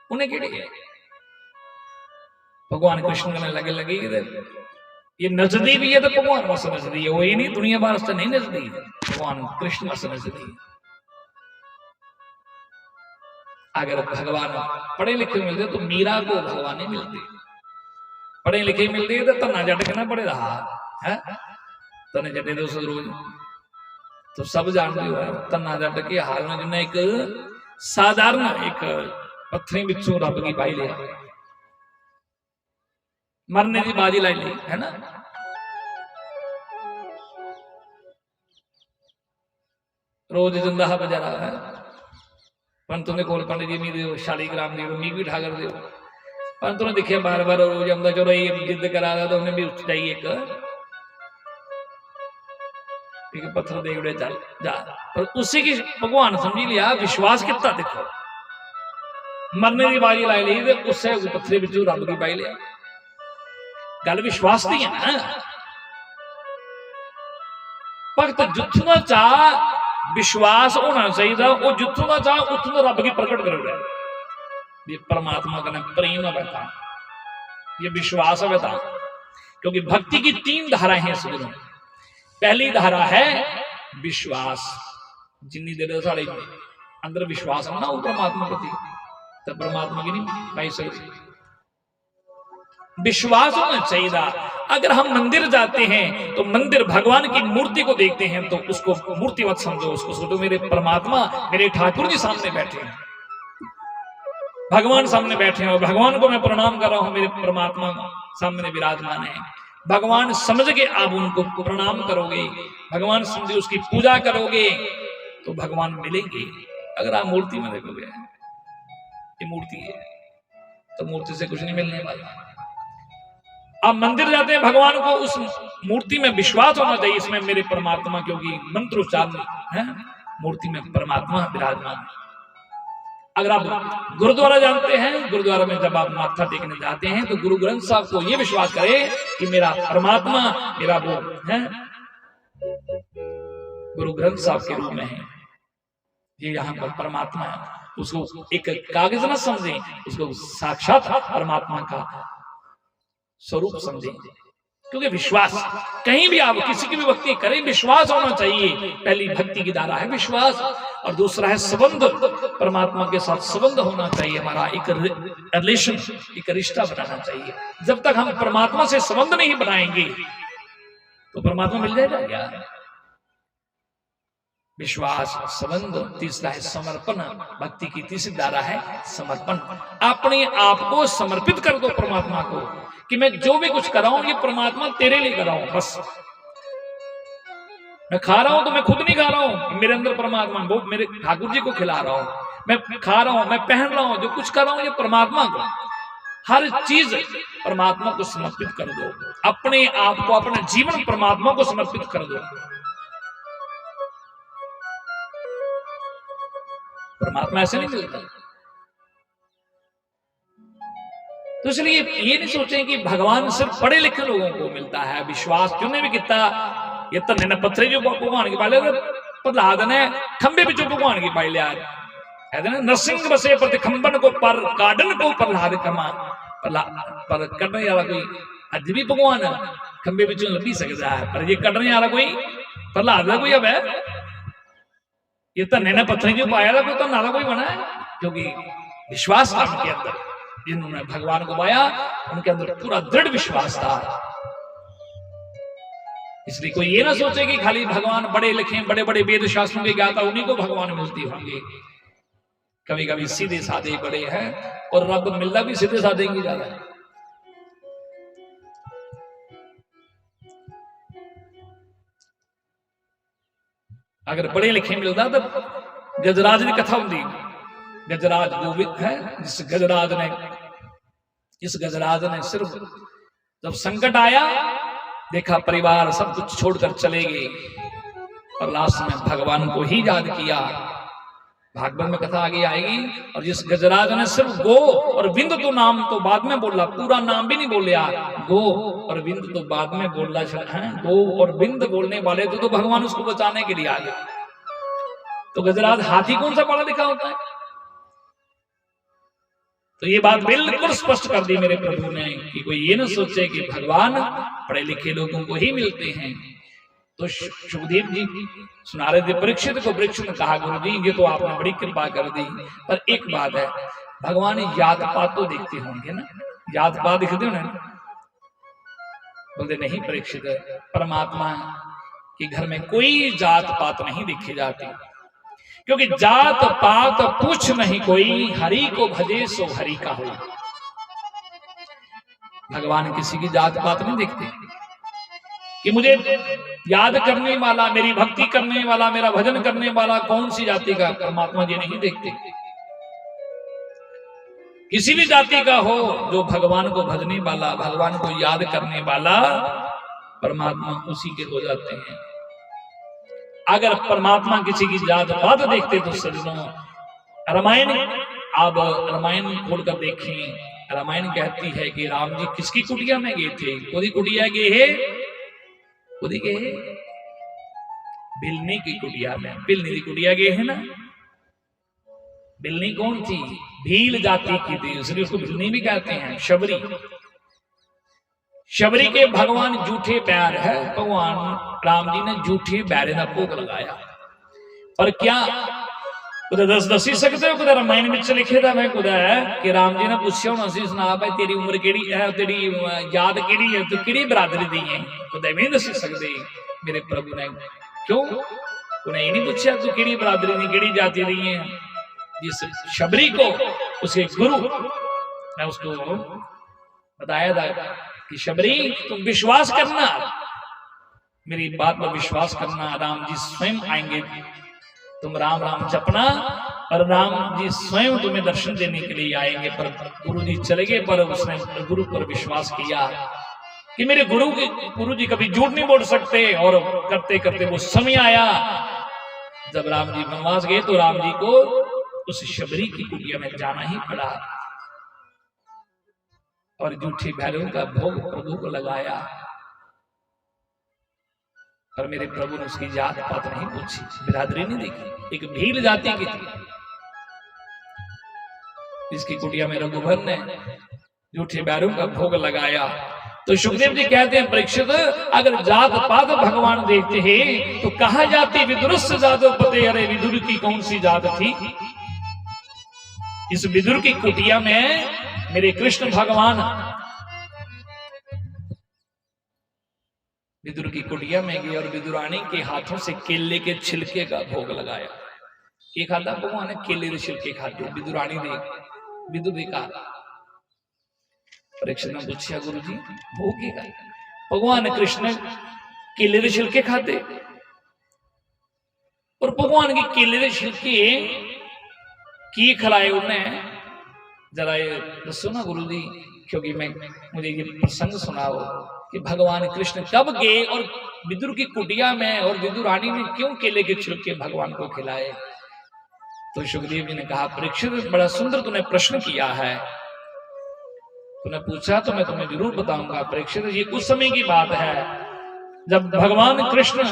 उन्हें किहड़े भगवान कृष्ण में लगे लगी ये नजदी भी है तो भगवान वास नजदी है, वही नहीं दुनिया वास्ते नहीं नजदी, भगवान कृष्ण वास नजदी है। अगर भगवान पढ़े लिखे मिलते तो मीरा को भगवान नहीं मिलते, पढ़े लिखे मिलते तो धन्ना जट के ना पढ़े रहा है, धन्ने जटे दो रोज तो सब जानते हो धन्ना जट के हाल में जिन्हें एक साधारण एक पत्थरी बिचों रब की पाई लिया, मरने की बाजी लाई ली है ना। रोज जिंदा बजारा है पंतों ने कोल पंडित जी नहीं दो 40 ग्राम दो मी भी ठाकर दो, पंतों ने देखिए बार बार रोज आंदा चलो ये जिद करा था तो उन्हें भी उठ जाइए एक पत्थर दे उड़े चल जा, पर उसी की भगवान समझी लिया विश्वास कितना देखो, मरने की बाजी लाई ली तो उससे पत्थरे बिचू रब की पाई लिया, गल विश्वास की है ना। भगत जिथों का चाह विश्वास होना चाहिए, वो जिथों का चाह उथों का रब की प्रकट करोगे, ये परमात्मा का प्रेम है, ये विश्वास है, क्योंकि भक्ति की 3 धाराएं हैं सज्जनों। पहली धारा है विश्वास, जिन्नी देर साढ़े अंदर विश्वास है ना वो परमात्मा प्रति, तो परमात्मा की नहीं पाई सकती, विश्वास होना चाहिए। अगर हम मंदिर जाते हैं तो मंदिर भगवान की मूर्ति को देखते हैं तो उसको मूर्ति मत समझो, उसको समझो मेरे परमात्मा मेरे ठाकुर जी सामने बैठे हैं, भगवान सामने बैठे हैं और भगवान को मैं प्रणाम कर रहा हूं, मेरे परमात्मा सामने विराजमान है। भगवान समझ के आप उनको प्रणाम करोगे, भगवान समझे उसकी पूजा करोगे तो भगवान मिलेंगे। अगर आप मूर्ति में देखोगे ये मूर्ति है तो मूर्ति से कुछ नहीं मिलने वाला। आप मंदिर जाते हैं भगवान को उस मूर्ति में विश्वास होना चाहिए, इसमें मेरे परमात्मा, क्योंकि मंत्रोच्चारण है मूर्ति में परमात्मा विराजमान है। अगर आप गुरुद्वारा जानते हैं, गुरुद्वारा में जब आप माथा टेकने जाते हैं तो गुरु ग्रंथ साहब को यह विश्वास करें कि मेरा परमात्मा मेरा वो है गुरु ग्रंथ साहब के रूप में है, ये यहाँ पर परमात्मा है। उसको एक कागज न समझें, उसको साक्षात परमात्मा का स्वरूप समझें, क्योंकि विश्वास कहीं भी आप किसी की भी भक्ति करें विश्वास होना चाहिए। पहली भक्ति की धारा है विश्वास, और दूसरा है संबंध, परमात्मा के साथ संबंध होना चाहिए, हमारा एक रिलेशन, एक रिश्ता बनाना चाहिए। जब तक हम परमात्मा से संबंध नहीं बनाएंगे तो परमात्मा मिल जाएगा क्या? विश्वास, संबंध। तीसरा है समर्पण, भक्ति की तीसरी धारा है समर्पण। अपने आप को समर्पित कर दो परमात्मा को कि मैं जो भी कुछ कर रहा हूं ये परमात्मा तेरे लिए कर रहा हूं। बस मैं खा रहा हूं तो मैं खुद नहीं खा रहा हूं, मेरे अंदर परमात्मा, वो मेरे ठाकुर जी को खिला रहा हूं। मैं खा रहा हूं, मैं पहन रहा हूं, जो कुछ कर रहा हूं ये परमात्मा को, हर चीज परमात्मा को समर्पित कर दो। अपने आप को, अपना जीवन परमात्मा को समर्पित कर दो। परमात्मा ऐसे नहीं मिलता। तो इसलिए ये नहीं सोचें कि भगवान सिर्फ पढ़े लिखे लोगों को मिलता है। विश्वास जिन्हें भी किया ये तन्ने ने पत्थरे जो भगवान की पाले प्रहलाद ने खंबे बिचों भगवान की पाई लिया। नरसिंह बसे प्रति खंबन को पर काडन को प्रहलाद कमा, पर कटने वाला कोई अज भी भगवान खंबे बिचों लभी सकता है, पर ये कटने वाला कोई प्रहलाद का कोई अब है। ये तन्ने ने पत्थर जो पाया था कोई तो नाला कोई बना है, क्योंकि विश्वास था उनके अंदर। जिन्होंने भगवान को पाया उनके अंदर पूरा दृढ़ विश्वास था। इसलिए कोई ये ना सोचे कि खाली भगवान बड़े लिखे बड़े बड़े वेद शास्त्रों के ज्ञाता उन्हीं को भगवान मिलती होंगे। कभी कभी सीधे साधे बड़े हैं और रब मिलना भी सीधे साधे की ज्यादा है। अगर बड़े लिखे मिलता तो गजराज की कथा होती। गजराज गोविंद है, जिस गजराज ने सिर्फ जब संकट आया देखा परिवार सब कुछ छोड़कर चले गए और लास्ट में भगवान को ही याद किया भागवत में कथा आगे आएगी। और जिस गजराज ने सिर्फ गो और विंद तो नाम तो बाद में बोला, पूरा नाम भी नहीं बोलिया, गो और विंद तो बाद में बोलना है। गो और विंद बोलने वाले तो भगवान उसको बचाने के लिए आ गए। तो गजराज हाथी कौन सा पढ़ा लिखा होता है? तो ये बात बिल्कुल स्पष्ट कर दी मेरे प्रभु ने कि कोई ये ना सोचे कि भगवान पढ़े लिखे लोगों को ही मिलते हैं। तो सुखदेव जी सुना रहे थे परीक्षित को। परीक्षित ने कहा गुरु जी ये तो आपने बड़ी कृपा कर दी, पर एक बात है, भगवान जात पात तो देखते होंगे ना, जात पात दिखते हो ना? बोलते नहीं परीक्षित, परमात्मा के घर में कोई जात पात नहीं देखी जाती, क्योंकि जात पात पूछ नहीं कोई, हरि को भजे सो हरि का हो। भगवान किसी की जात पात नहीं देखते कि मुझे याद करने वाला, मेरी भक्ति करने वाला, मेरा भजन करने वाला कौन सी जाति का, परमात्मा जी नहीं देखते। किसी भी जाति का हो, जो भगवान को भजने वाला, भगवान को याद करने वाला, परमात्मा उसी के हो जाते हैं। अगर परमात्मा किसी की जात पात देखते तो सज्जनों, रामायण, आप रामायण खोलकर देखें, रामायण कहती है कि राम जी किसकी कुटिया में गए थे? कोई कुटिया गए है, गए बिलनी की कुटिया में। बिलनी की कुटिया गए है ना। बिलनी कौन थी? भील जाति की थी, इसलिए उसको बिलनी भी कहते हैं। शबरी, शबरी के भगवान जूठे बैर है। भगवान राम जी ने जूठे बैरे का भोग लगाया। और क्या कुछ दस दस ही सकते हो? कुछ रामायण में लिखे था मैं कुछ है कि राम जी ने पूछा होना सी, सुना भाई तेरी उम्र केड़ी है, तेरी याद केड़ी है, तू केड़ी बरादरी दी है? कुछ नहीं दस सकते मेरे प्रभु ने। क्यों? उन्हें ये नहीं पूछा तू केड़ी बरादरी दी, केड़ी जाति दी है। जिस शबरी को उसके गुरु ने उसको बताया था कि शबरी तुम विश्वास करना, मेरी बात पर विश्वास करना, राम जी स्वयं आएंगे, तुम राम राम जपना और राम जी स्वयं तुम्हें दर्शन देने के लिए आएंगे। पर गुरु जी चले गए, पर उसने गुरु पर विश्वास किया कि मेरे गुरु जी कभी झूठ नहीं बोल सकते। और करते करते वो समय आया जब राम जी वनवास गए, तो राम जी को उस शबरी की कुटिया में जाना ही पड़ा और जूठी भैरव का भोग प्रभु को लगाया। और मेरे प्रभु ने उसकी जात पात नहीं पूछी, बिरादरी नहीं देखी, एक भील जाति की थी। इसकी कुटिया में रघुवर ने जूठे बैरों का भोग लगाया। तो सुखदेव जी कहते हैं परीक्षित, अगर जात पात भगवान देखते हैं तो कहा जाती विदुरस्य जातो पते। अरे विदुर की कौन सी जात थी? इस विदुर की कुटिया में मेरे कृष्ण भगवान विदुर की कुटिया में गए और विदुरानी के हाथों से केले के छिलके का भोग लगाया। ये खाता भगवान ने केले के छिलके खाते, विदुरानी ने विदुर ने कहा। परीक्षित ने पूछा गुरु जी भोग क्या? भगवान कृष्ण केले के छिलके खाते और भगवान के केले के छिलके की खिलाए उन्हें? जरा ये दसो ना गुरु जी, क्योंकि मुझे ये प्रसंग सुनाओ कि भगवान कृष्ण कब गए और विदुर की कुटिया में, और विदुर रानी ने क्यों केले के छिलके भगवान को खिलाए? तो सुखदेव जी ने कहा परीक्षित बड़ा सुंदर तूने प्रश्न किया है, तूने पूछा तो मैं तुम्हें जरूर बताऊंगा। परीक्षित ये उस समय की बात है जब भगवान कृष्ण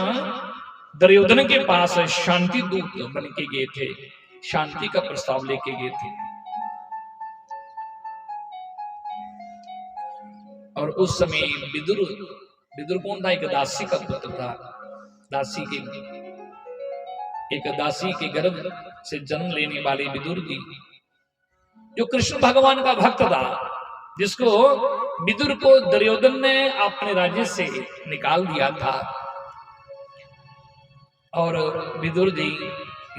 दुर्योधन के पास शांति दूत बन के गए थे, शांति का प्रस्ताव लेके गए थे। और उस समय विदुर कौन था? एक दासी का पुत्र था। एक दासी के गर्भ से जन्म लेने वाले विदुर जी, जो कृष्ण भगवान का भक्त था, जिसको विदुर को दुर्योधन ने अपने राज्य से निकाल दिया था। और विदुर जी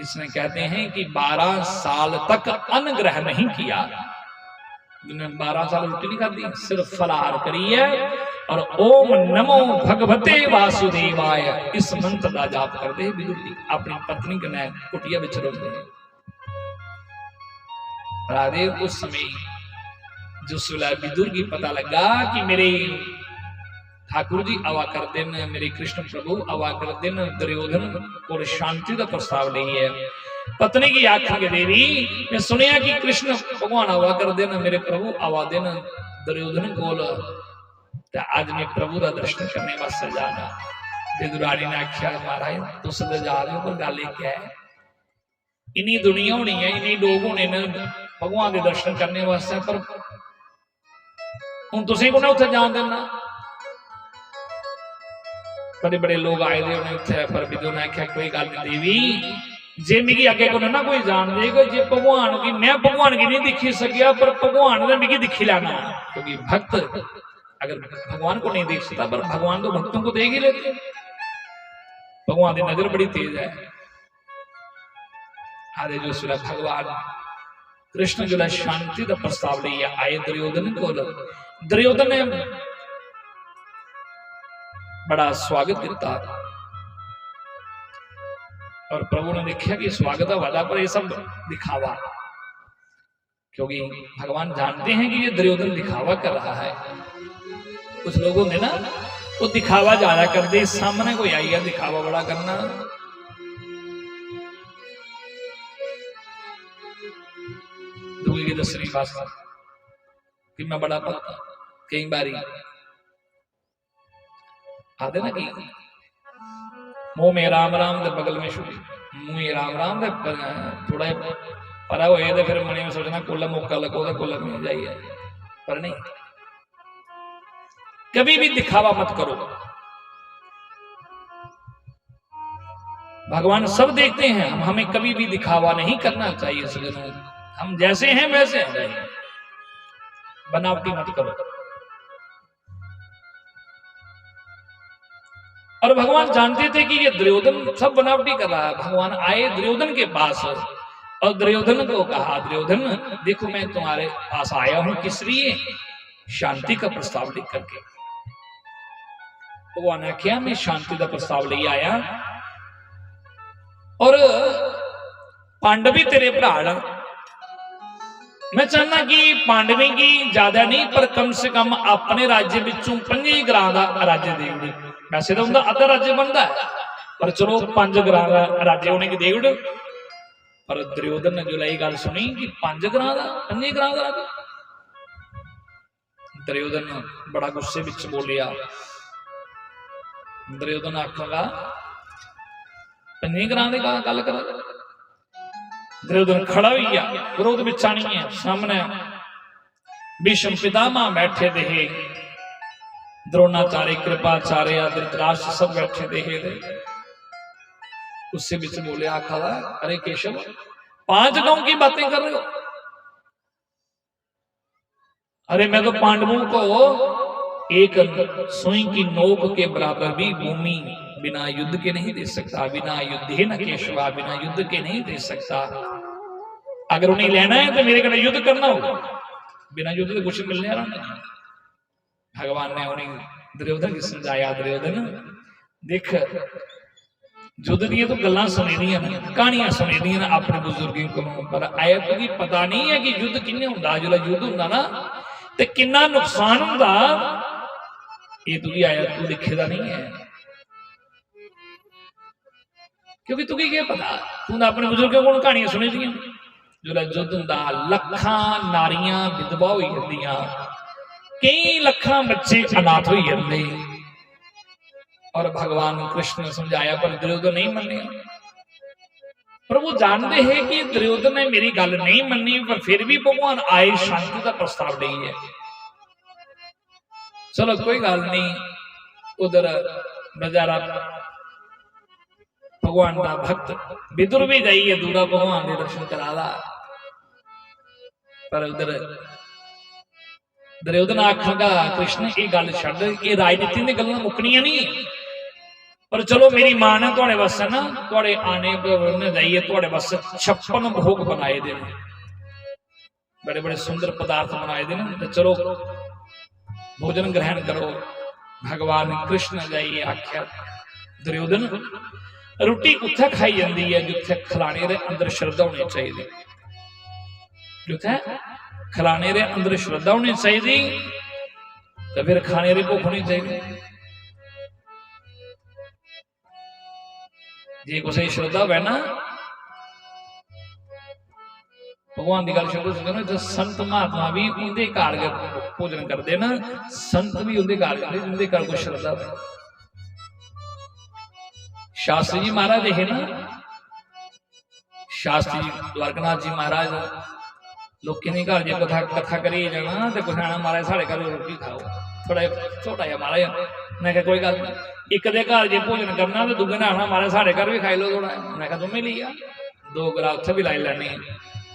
इसमें कहते हैं कि 12 साल तक अन्न ग्रहण नहीं किया। 12 साल रोटी नहीं खाती, सिर्फ फलाहार करी है और ओम नमो भगवते वासुदेवाय इस मंत्र का जाप करते हैं विदुर जी। अपनी पत्नी के नए कुटिया में चलोते हैं। राधेव उस समय जिस विदुर की पता लगा कि मेरे ठाकुर जी आवा कर दिन, मेरे कृष्ण प्रभु आवा कर दिन दुर्योधन को शांति का प्रस्ताव नहीं है, पत्नी की आखेंगे देवी मैं सुनिया कि कृष्ण भगवान आवा कर देना मेरे प्रभु आवा देना दुर्योधन कोल आज मैं प्रभु का दर्शन करने वास्ते जाना। विदुरानी ने आख्या महाराज तुस तो जा रहे हो पर गल क्या है इन्नी दुनिया होनी है इन्नी लोग होने ने भगवान के दर्शन करने वास्ते पर हुण तुसीं को उत्थे जान देना। बड़े बड़े लोग आए थे उन्हें उत्थे पर विदुर ने आख्या कोई गल नहीं देवी जे मिगी अगे को ना कोई जान देगा जे भगवान की मैं भगवान की नहीं दिखी सकिया पर भगवान ने मिगी दिखी लेना क्योंकि भक्त अगर भगवान को नहीं देख सकता पर भगवान तो भक्तों को देख ही लेते भगवान की नजर बड़ी तेज है। आदे जो सुना भगवान कृष्ण जो शांति का प्रस्ताव लिया आए दुर्योधन को दुर्योधन ने बड़ा स्वागत किया और प्रभु ने देखा कि स्वागत वाला पर ये सब दिखावा क्योंकि भगवान जानते हैं कि ये दुर्योधन दिखावा कर रहा है। कुछ लोगों ने ना वो दिखावा ज्यादा कर दे सामने कोई आई है दिखावा बड़ा करना। दूसरी की दसवीं बात कि मैं बड़ा भक्त कई बारी आते ना कि मुंह में राम राम दे बगल में छुरी मुंह में राम राम दे थोड़ा परा होए तो फिर मने में सोचना कोला मौका लगो तो कोला मिल जाइए पर नहीं कभी भी दिखावा मत करो। भगवान सब देखते हैं हमें कभी भी दिखावा नहीं करना चाहिए सज्जनों हम जैसे हैं वैसे हैं बनावटी मत करो। और भगवान जानते थे कि ये दुर्योधन सब बनावटी कर रहा है। भगवान आए दुर्योधन के पास और दुर्योधन को कहा दुर्योधन देखो मैं तुम्हारे पास आया हूं किस लिए शांति का प्रस्ताव लिख करके। भगवान ने क्या मैं शांति का प्रस्ताव ले आया और पांडवी तेरे भरा मैं चाहना कि पांडवी की ज्यादा नहीं पर कम से कम अपने राज्य बिचों 5 ग्रां का राज्य दे उड़। वैसे तो उनका अद्धा राज्य बनता है पर चलो 5 ग्रां का राज्य उन्हें दे उड़। पर दुर्योधन ने जो गल सुनी कि 5 ग्रां का 5 ग्रां का राज्य। दुर्योधन बड़ा गुस्से विच बोलिया। दुर्योधन आखेगा 5 ग्रां की गल कर। दुर्योधन खड़ा हुई क्रोध बिछानी है सामने भीष्म पितामह बैठे देहे द्रोणाचार्य कृपाचार्य धृतराष्ट्र सब बैठे देहे थे। उससे बीच बोले आखा अरे केशव 5 गांव की बातें कर रहे हो। अरे मैं तो पांडवों को एक सुई की नोक के बराबर भी भूमि बिना युद्ध के नहीं दे सकता। बिना युद्ध न केशवा बिना युद्ध के नहीं दे सकता। अगर उन्हें लेना है तो मेरे कने युद्ध करना होगा बिना युद्ध के कुछ मिलने वाला नहीं। भगवान ने उन्हें दुर्योधन की समझाया दुर्योधन देख युद्ध दी तो गल्लां सुनी दियां कहानियां सुनी दियां अपने बुजुर्गों को पर आया तो पता नहीं है कि युद्ध किन्ने हुंदा। जो युद्ध हुंदा ना ते किन्ना नुकसान हुंदा ये तुझी आया तू लिखे नहीं है क्योंकि तुझे क्या पता तू अपने बुजुर्गों को कहानियां सुनी दियां। जो युद्ध हुंदा लखां नारियां विधवा होई जंदियां कई लखां बच्चे अनाथ होई जांदे। और भगवान कृष्ण ने समझाया पर दुर्योधन नहीं मन्ने। प्रभु जानते हैं कि दुर्योधन ने मेरी गल नहीं मन्नी पर फिर भी भगवान आए शांति का प्रस्ताव नहीं है। चलो कोई गल नहीं उधर बेचारा भगवान का भक्त विदुर भी जाइए दूरा भगवान के दर्शन करा ला। पर उधर दुर्योधन आखेगा कृष्ण ये गल छड्ड ये राजनीति दी गल्लां मुकनियां नहीं पर चलो मेरी मां ने थोड़े वास्ते ना थोड़े आने पर जाइए थोड़े वास्ते 56 भोग बनाए दे बड़े बड़े सुंदर पदार्थ बनाए दे तो चलो भोजन ग्रहण करो। भगवान कृष्ण जाइए आख्या दुर्योधन रोटी उत्थे खाई जाती है जिथे खिलाने के अंदर श्रद्धा होनी चाहिए। जिथे खिलाने के अंदर श्रद्धा होनी चाहिए तो फिर खाने की भुख होनी चाहिए। जे कुछ श्रद्धा है ना भगवान की गल छड्डो सुनो जो संत महात्मा भी उनके घर भोजन करते ना, संत भी उनके घर जाते जिनके घर कोई श्रद्धा हो। शास्त्री जी महाराज है ना, शास्त्री जी द्वारकानाथ जी महाराज लोग घर जो कथा कथा करी जाना तो कुछ आना महाराज साढ़े घर रोटी खाओ, थोड़ा छोटा जहा महाराज। मैं क्या कोई गल नहीं, एक दे घर जो भोजन करना तो दूजे ने आना महाराज साढ़े घर भी खाई लो थोड़ा। मैं क्या तुम्हें लिया दो गरा उत्थे भी लाई लैनी,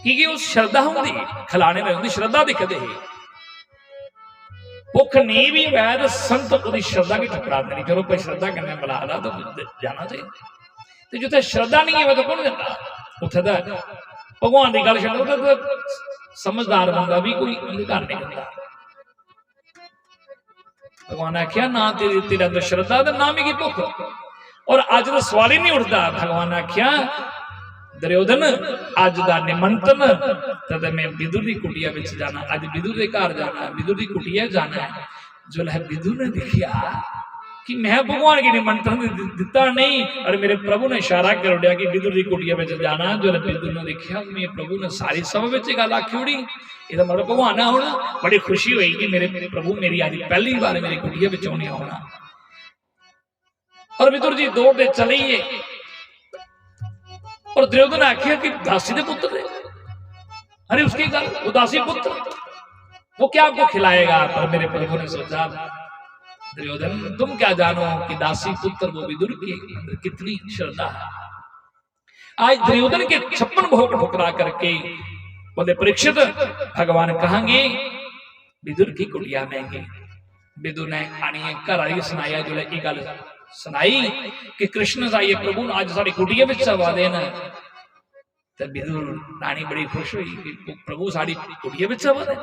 क्योंकि वो श्रद्धा होंगी खिलाने में होंगी, श्रद्धा दिखते ही भुख नहीं भी वै तो संत वो श्रद्धा की ठुकरा देनी। चलो कोई श्रद्धा करने बुला रहा तो जाना चाहिए, तो जिथे श्रद्धा नहीं है वह तो कौन जाता उथे तो भगवान की गल छड्डो तो समझदार बंदा भी कोई घर नहीं करता। भगवान आख्या ना तेरे अंदर श्रद्धा तो ना मिगी भुख, और अज तो सवाल ही नहीं उठता। भगवान आख्या दुर्योधन अज का निमंत्रण तद मैं विदुर की कुटिया में जाना, अज विदुर के घर जाना, विदुर की कुटिया जाना है। जो है विदुर ने देखिया कि मैं भगवान की निमंत्रण दिता नहीं, और मेरे प्रभु ने इशारा कर दिया कि विदुर की कुटिया में जाना। जो विदुर ने देखिया मेरे प्रभु ने सारी सभा में गल आखी होनी, यह मतलब भगवान होना। बड़ी खुशी हुई कि मेरे प्रभु मेरी आज पहली बार मेरी कुटिया में आने होना। और विदुर जी दौड़ते चले ही, और दुर्योधन ने आखिया कि दासी के पुत्र है, अरे उसकी गल वो दासी पुत्र वो क्या आपको खिलाएगा। पर मेरे प्रभु ने सोचा दुर्योधन तुम क्या जानो कि दासी पुत्र वो विदुर के अंदर कितनी श्रद्धा है। आज दुर्योधन के 56 भोग ठुकरा करके बोले परीक्षित भगवान कहेंगे विदुर की कुटिया में गए। विदुर ने आनी घर आई सुनाया, जो ये गल सुनाई कि कृष्ण साई प्रभु आज साड़ी कुटिया में आवा देना। तो विदुर रानी बड़ी खुश हुई कि प्रभु साड़ी कुटिया में आवा दे।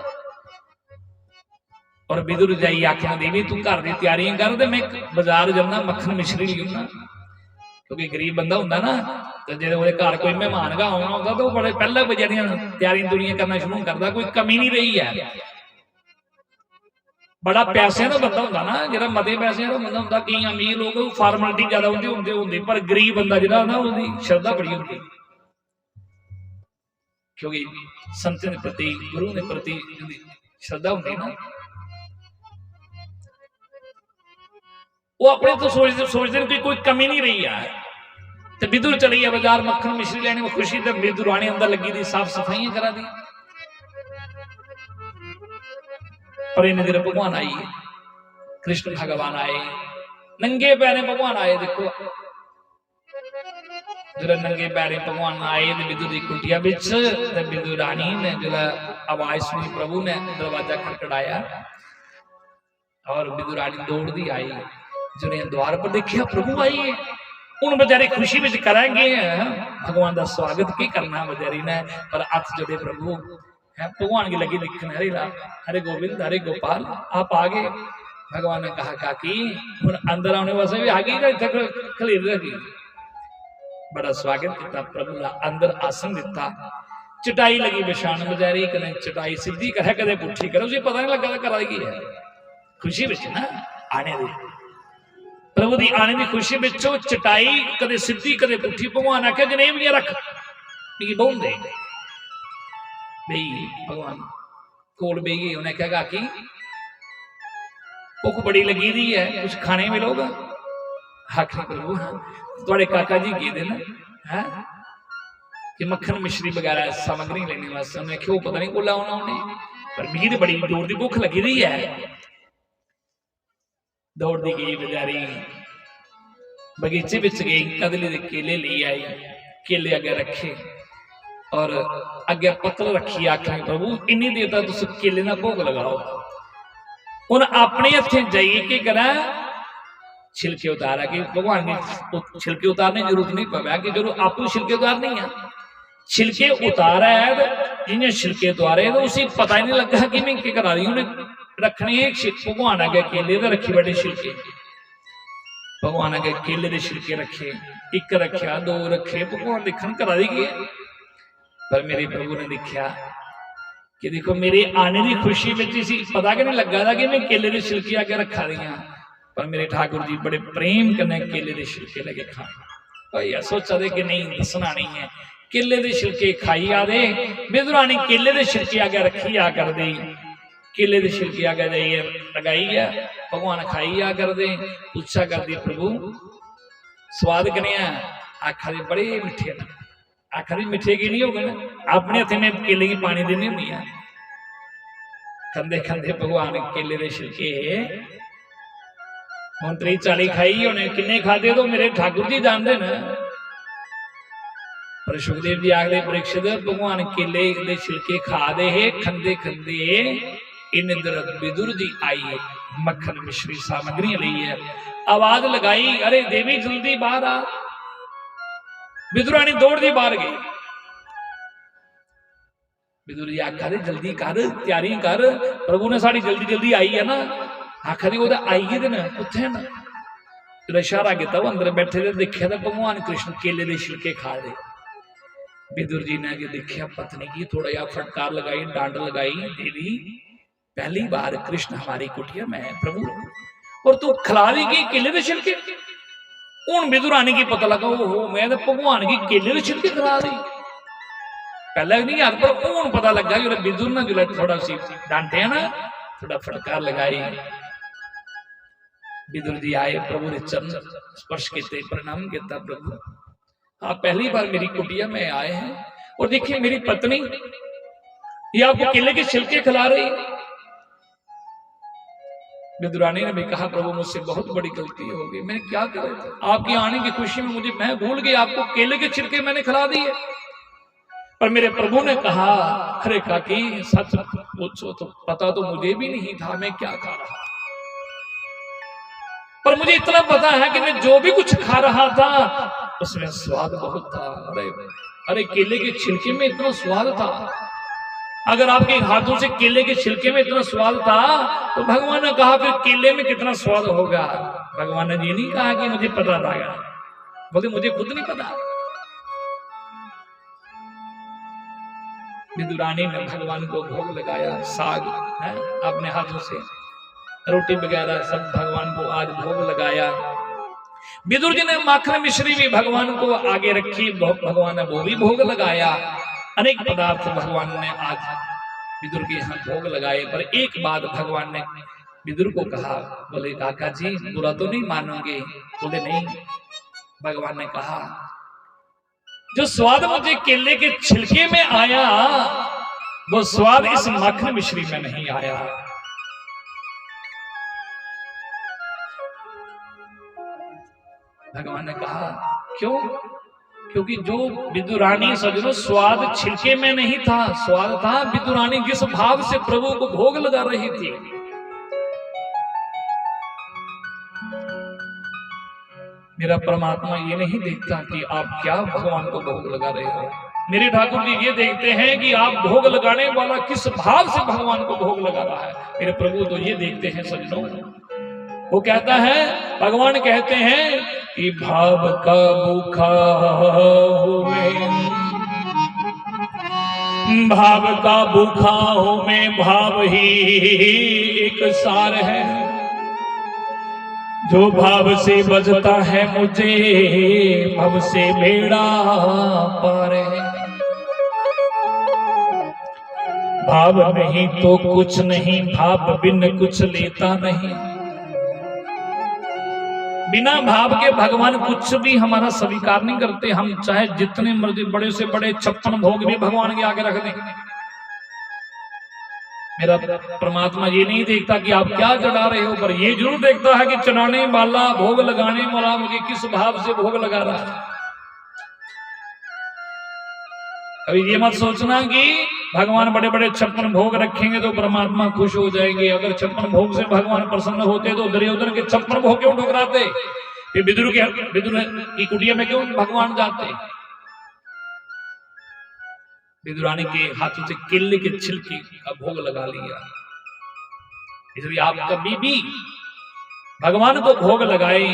और विदुर जाई आखना देवी तू घर की तैयारियां कर दे, मैं बाजार जाना मक्खन मिश्री लिया, क्योंकि गरीब बंदा होंदा ना तो जो वो घर कोई मेहमान का आना होता तो बड़े पहले बजारियां तैयारियां तुरियां करना शुरू करता। कोई कमी नहीं रही है, बड़ा पैसे का बंदा होंदा ना, जो मते पैसे का बंदा होंदा। कई अमीर लोग फार्मलिटी ज्यादा होंगे, पर गरीब बंदा जो ना उसकी श्रद्धा बड़ी होती, क्योंकि संत के प्रति गुरु के प्रति श्रद्धा होती ना, वो अपने तो सोचते कि कोई कमी नहीं रही है। तो विदुर चली है बाजार मक्खन मिश्री लेने में खुशी, तो विदुर आने अंदर लगी थी साफ सफाइयां करा दी। पर इन देर भगवान आई, कृष्ण भगवान आए, नंगे पैरे भगवान आए। देखो जो नंगे पैरे भगवान आए विदुर की कुटिया विदुर रानी ने जो आवाज सुनी, प्रभु ने दरवाजा खटखटाया और विदुर रानी दौड़ती आई। जो द्वार पर देखिया प्रभु आई है, उन बेचारे खुशी में करेंगे भगवान का स्वागत की करना बेचारी ने, पर हथ जोड़े प्रभु है भगवान की लगी लिखने हरे गोविंद हरे गोपाल आप आ गए। भगवान ने कहा काकी हम अंदर आने वास्ते भी आ गई, इतने खलीर रही। बड़ा स्वागत किया प्रभु का, अंदर आसन दिता, चटाई लगी बिछाण बेचारी, कदे चटाई सीधी करे कदे पुठी करे, उसे पता नहीं लगा करा की है। खुशी बिच ना आने दी, प्रभु की आने की खुशी बिचों चटाई कदे सीधी कदे पुठी। भगवान आख्या जनेबियां रख मिगी बहुन दे, भगवान कोल बह गई। उन्हें कहा कि भुख बड़ी लगी दी है, कुछ खाने मिलोगा। आखिर प्रभु थोड़े काका जी गए थे ना है कि मक्खन मिश्री वगैरह सामग्री लेने वास्ते, उन्हें क्यों पता नहीं बोला उन्होंने, पर मिगी तो बड़ी जोर की भुख लगी दी है। दौड़ती गई बेचारी, बगीचे बिच गई, कदली के केले ले आई, केले अगे रखे और अगे पत्तल रखी। आखिर प्रभु इन्नी देर तक तुम केले ना भोग लगाओ। उन अपने हथे जाइए कि करा छिलके उतारा कि भगवान ने छिलके उतारने की जरूरत नहीं पड़ा कि जो आपको छिलके उतारने है, छिलके उतारा है जिन्हें छिलके उतारे तो उसी पता ही नहीं लगा कि मैं क्या करा रही हूँ। रखने भगवान आगे केले तो रखी बड़े छिलके, भगवान आगे केले के छिलके रखे, एक रखा दो रखे, भगवान देखने करा दी गए। पर मेरे प्रभु ने देखा कि देखो मेरे आने की खुशी में पता कि नहीं लगा था कि मैं केले के छिलके आगे रखा रही हाँ, पर मेरे ठाकुर जी बड़े प्रेम करने केले के छिलके लगे खाने। सोचा दे कि नहीं दसना नहीं है केले दे छिलके खाई आ दे। विदुरानी केले दे छिलके आगे रखी आ कर दे, केले दे छिलके आगे लगाई है, भगवान खाई आ कर दे। पूछा कर दी प्रभु स्वाद कनेहा? आखा दे बड़े मिठे न। आखा दी मिठे की नहीं हो गए ना, अपने हथे में केले की पानी देनी होनी है। खंदे खंदे भगवान केले दे छिलके हम 40 खाई होने, किन्ने खादे तो मेरे ठाकुर जी जानते न। पर सुखदेव जी आखदे परीक्षित भगवान केले दे छिलके खा दे है, खंदे खंदे इन विदुर जी आई मक्खन मिश्री सामग्री ली है। आवाज लगाई, अरे देवी जल्दी बाहर आ। विदुरानी दौड़ दी बाहर गई। विदुर जी आखा दे जल्दी कर, तैयारी कर, प्रभु ने साड़ी जल्दी जल्दी आई है ना। आखा दी वो आई है ना, उत्थे ना। इशारा किया वो अंदर बैठे थे, देखा तो भगवान कृष्ण केले दे छिलके खा दे। विदुर जी ने आगे देखा पत्नी की, थोड़ा या फटकार लगाई, डांड लगाई, देवी पहली बार कृष्ण हमारी कुटिया में है प्रभु, और तू खिला देगी केले दे छिलके। उन विदुरानी की पता लगा ओ मैं तो भगवान की केले दे छिलके खिला दी। पहले नहीं याद, पर उन पता लगा जो विदुर ना जो थोड़ा सी डांटे ना, थोड़ा फटकार लगाई। विदुर जी आए, प्रभु ने चरण स्पर्श किए, प्रणाम किया, प्रभु आप पहली बार मेरी कुटिया में आए हैं, और देखिए मेरी पत्नी ये आपको केले के छिलके खिला रही। विदुरानी ने भी कहा प्रभु मुझसे बहुत बड़ी गलती हो गई, मैंने क्या करा था? आपकी आने की खुशी में मुझे मैं भूल गई, आपको केले के छिलके मैंने खिला दिए। पर मेरे प्रभु ने कहा अरे काकी सच पूछो तो पता तो मुझे भी नहीं था मैं क्या खा रहा, पर मुझे इतना पता है कि मैं जो भी कुछ खा रहा था उसमें स्वाद बहुत था। अरे अरे केले के छिलके में इतना स्वाद था, अगर आपके हाथों से केले के छिलके में इतना स्वाद था तो भगवान ने कहा फिर केले में कितना स्वाद होगा। भगवान ने ये नहीं कहा कि मुझे पता था, बोलते मुझे खुद नहीं पता। विदुरानी ने भगवान को भोग लगाया, साग है अपने हाथों से, रोटी वगैरह सब भगवान को आज भोग लगाया। विदुर जी ने माखन मिश्री भी भगवान को आगे रखी, भगवान ने वो भी भोग लगाया। अनेक पदार्थ भगवान ने आज विदुर के यहाँ भोग लगाए। पर एक बात भगवान ने विदुर को कहा, बोले काका जी बुरा तो नहीं मानोगे? बोले नहीं। भगवान ने कहा जो स्वाद मुझे केले के छिलके में आया वो स्वाद इस माखन मिश्री में नहीं आया। भगवान ने कहा क्यों? क्योंकि जो विदुरानी सजनों स्वाद छिलके में नहीं था, स्वाद था विदुरानी जिस भाव से प्रभु को भोग लगा रही थी। मेरा परमात्मा ये नहीं देखता कि आप क्या भगवान को भोग लगा रहे हो, मेरे ठाकुर जी ये देखते हैं कि आप भोग लगाने वाला किस भाव से भगवान को भोग लगा रहा है। मेरे प्रभु तो ये देखते हैं सजनों। वो कहता है, भगवान कहते हैं कि भाव का भूखा हूँ मैं, भाव का भूखा हूँ मैं, भाव ही एक सार है, जो भाव से बजता है मुझे भव से बेड़ा पार है। भाव नहीं तो कुछ नहीं, भाव बिन कुछ लेता नहीं। बिना भाव के भगवान कुछ भी हमारा स्वीकार नहीं करते। हम चाहे जितने मर्जी बड़े से बड़े 56 भोग भी भगवान के आगे रख दें, मेरा परमात्मा ये नहीं देखता कि आप क्या चढ़ा रहे हो, पर ये जरूर देखता है कि चढ़ाने वाला, भोग लगाने वाला मुझे किस भाव से भोग लगा रहा है। कभी ये मत सोचना कि भगवान बड़े बड़े 56 भोग रखेंगे तो परमात्मा खुश हो जाएंगे। अगर 56 भोग से भगवान प्रसन्न होते तो दुर्योधन के 56 भोग क्यों ठुकराते? फिर विदुर की कुटिया में क्यों भगवान जाते? विदुरानी के हाथों से केले के छिलके का भोग लगा लिया। इसलिए आप कभी भी भगवान को भोग लगाए,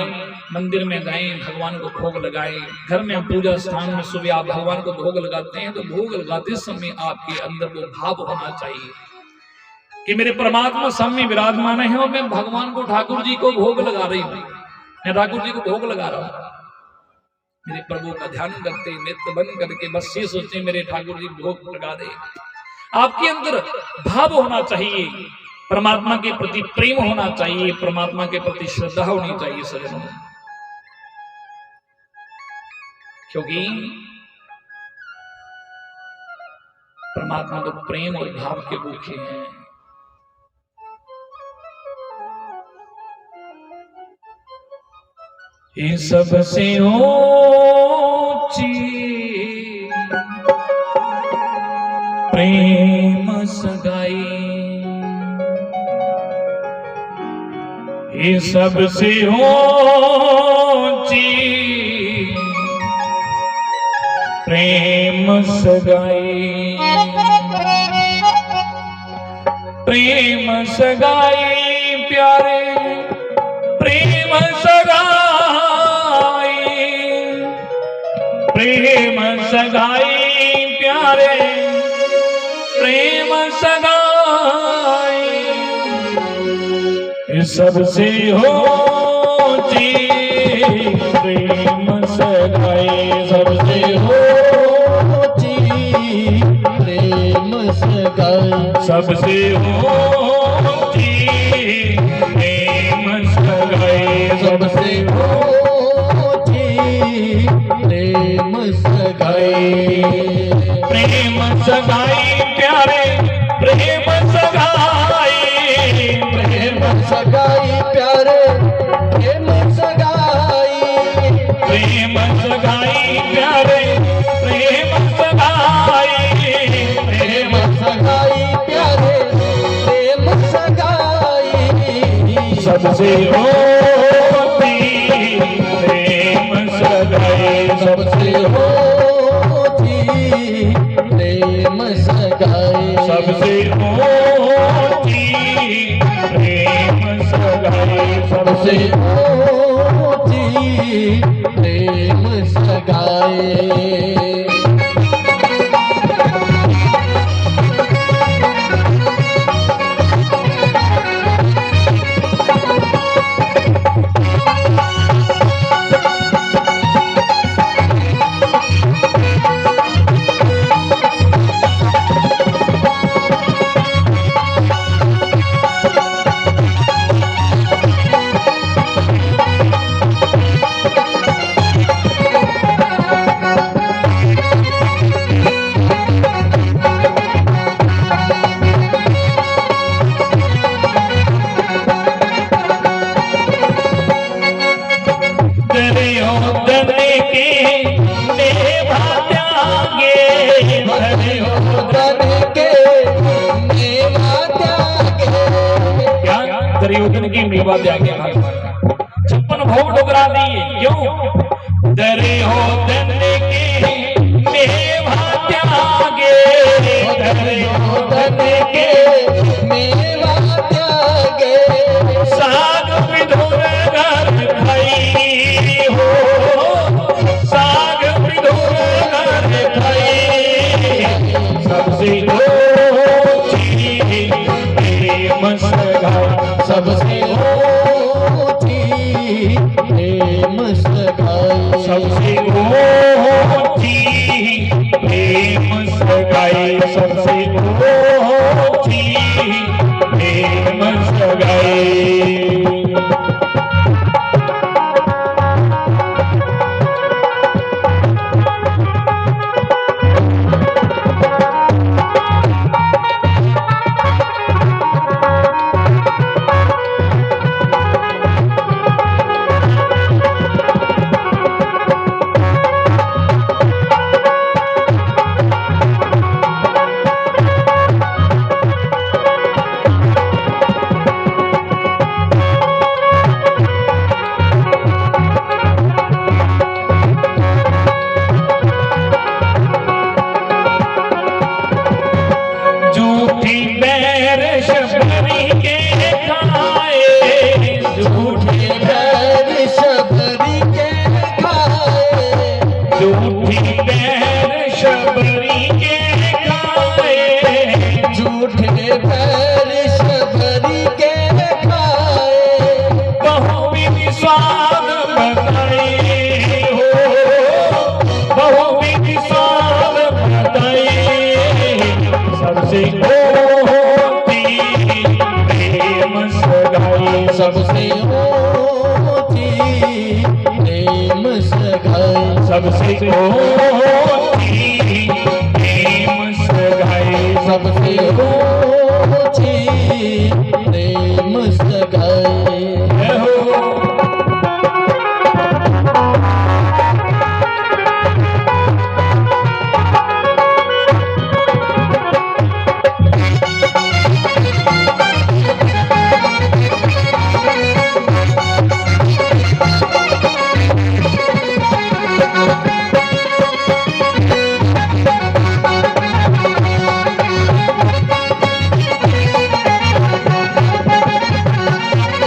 मंदिर में गए भगवान को भोग लगाए, घर में पूजा स्थान में सुबह आप भगवान को भोग लगाते हैं तो भोग लगाते समय आपके अंदर वो भाव होना चाहिए कि मेरे परमात्मा सामने विराजमान है और मैं भगवान को, ठाकुर जी को भोग लगा रही हूं, मैं ठाकुर जी को भोग लगा रहा हूं। मेरे प्रभु का ध्यान करते, नेत्र बंद करके बस ये सोचते मेरे ठाकुर जी भोग लगा दे। आपके अंदर भाव होना चाहिए, परमात्मा के प्रति प्रेम होना चाहिए, परमात्मा के प्रति श्रद्धा होनी चाहिए सज्जनों, क्योंकि परमात्मा तो प्रेम और भाव के भूखे हैं। ये सबसे ऊंची प्रेम सगाई, ये सबसे ऊंची प्रेम सगाई, प्रेम सगाई प्यारे, प्रेम सगाई, प्रेम सगाई प्यारे, प्रेम सगाई, सबसे ऊंची प्रेम सगाई, सबसे ऊंची प्रेम सगाई, सबसे ऊंची प्रेम सगाई, सबसे ऊंची प्रेम सगाई, प्रेम सगाई प्यारे, प्रेम सगाई, प्रेम सगाई प्यारे, प्रेम सगाई, प्रेम सगाई प्यारे, प्रेम सगाई, प्रेम सगाई प्यारे, प्रेम सगाई, सबसे ऊंची प्रेम सगाई, सबसे ऊंची प्रेम सगाई, सबसे ऊंची प्रेम सगाई, सबसे ऊंची प्रेम सगाई। दुर्योधन की मेवा त्यागे भगवान का 56 भोग ठुकरा दिए, क्यों? दुर्योधन की मेवा त्यागे, दुर्योधन के मेवा त्यागे, साग विधुर घर खाई हो, साग विधुर घर खाई, सबसे ऊंची प्रेम सगाई, सबसे ऊंची प्रेम सगाई, सबसे ऊंची प्रेम सगाई, सबसे ऊंची सबसे ऊंची प्रेम सगाई सबसे ऊंची प्रेम सगाई सबसे ऊंची प्रेम सगाई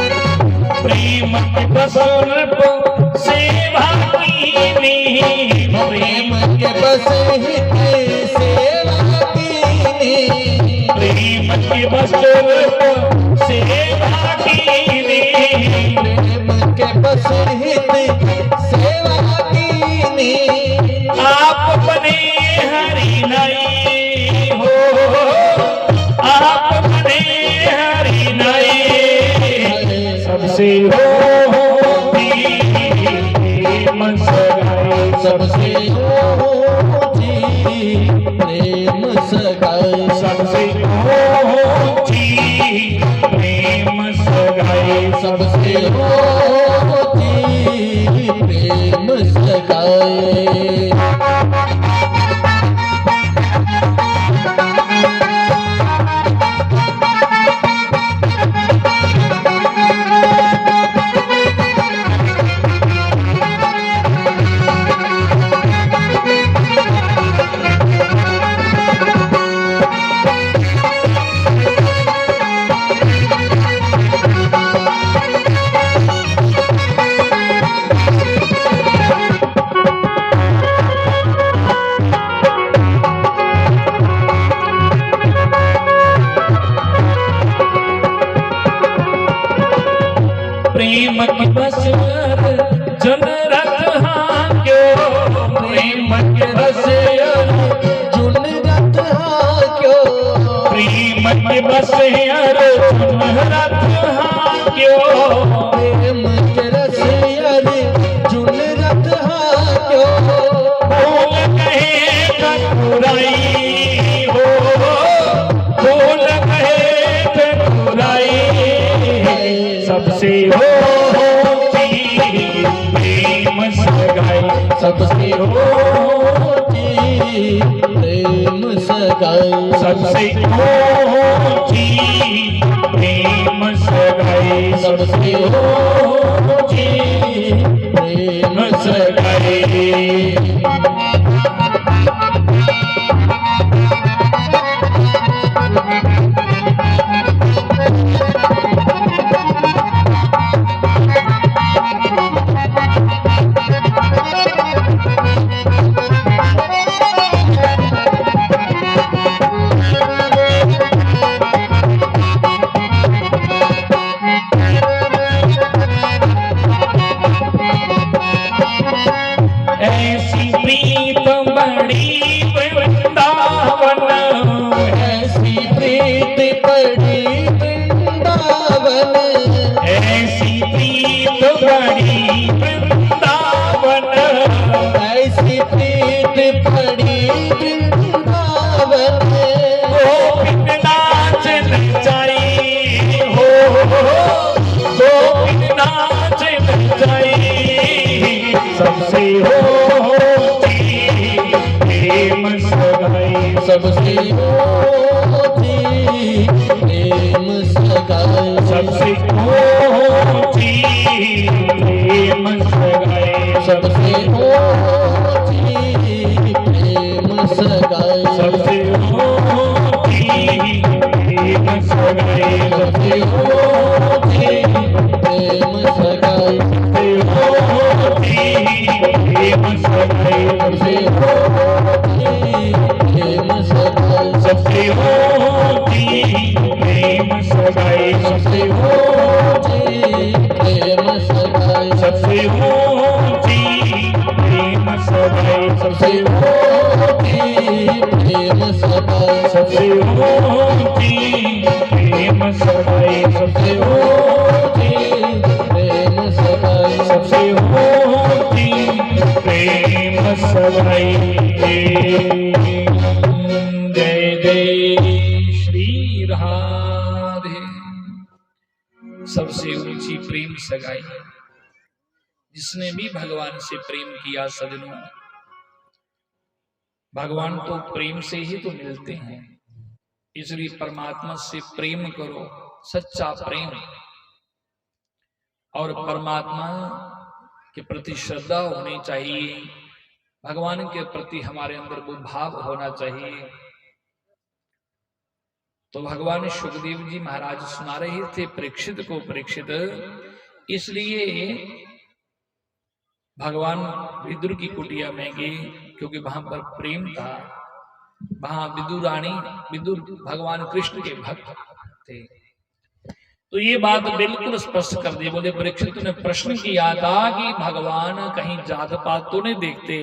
प्रेम के बसल सेवा कीनी प्रेम के बस हित सेवा कीनी प्रेम के बसल सेवा कीनी प्रेम के बस हित सेवा कीनी आप बने हरि नाई हो आप बने हरि नाई सबसे होती प्रेम सगाई सबसे ऊंची प्रेम सगाई सबसे होती प्रेम सगाई सबसे ऊंची प्रेम सगाई प्रेम की बसर जन रथ हाँ क्यों प्रेम की बसर जुन रत हाँ क्यों प्रेम की बसर जन रथ हाँ क्यों प्रेम के रसियर जुन रत हाँ क्यों बोल कहे ठकुराई हो बोल कहे ठकुराई सबसे होती प्रेम सगाई सबसे ऊंची प्रेम सगाई सबसे होती प्रेम सगाई सबसे ऊंची प्रेम सगाई ऐसी प्रीत बड़ी वृंदावन ऐसी प्रीत पड़ी वृंदावन ऐसी प्रीत बड़ी वृंदावन ऐसी प्रीत पड़ी वृंदावन गोपिन नाच नचाई हो गोपिन नाच नचाई सबसे होती प्रेम सगाई सबसे ऊंची प्रेम सगाई सबसे होती प्रेम सगाई सबसे ऊंची प्रेम सगाई सबसे होती प्रेम सगाई सबसे ऊंची प्रेम सगाई सबसे होती प्रेम सगाई सबसे ऊंची प्रेम सगाई सबसे होती प्रेम सगाई सबसे ऊंची प्रेम सगाई सबसे होती प्रेम सगाई सबसे ऊंची प्रेम सगाई सबसे होती प्रेम सगाई सबसे ऊंची भाई। जय जय श्री राधे। सबसे ऊंची प्रेम सगाई, जिसने भी भगवान से प्रेम किया सजनों, भगवान तो प्रेम से ही तो मिलते हैं, इसलिए परमात्मा से प्रेम करो, सच्चा प्रेम। और परमात्मा के प्रति श्रद्धा होनी चाहिए, भगवान के प्रति हमारे अंदर वो भाव होना चाहिए। तो भगवान सुखदेव जी महाराज सुना रहे थे परीक्षित को, परीक्षित इसलिए भगवान विदुर की कुटिया में गए क्योंकि वहां पर प्रेम था। वहां विदुर भगवान कृष्ण के भक्त थे। तो ये बात बिल्कुल स्पष्ट कर दी। बोले परीक्षित ने प्रश्न किया था कि भगवान कहीं जात पात तो नहीं देखते?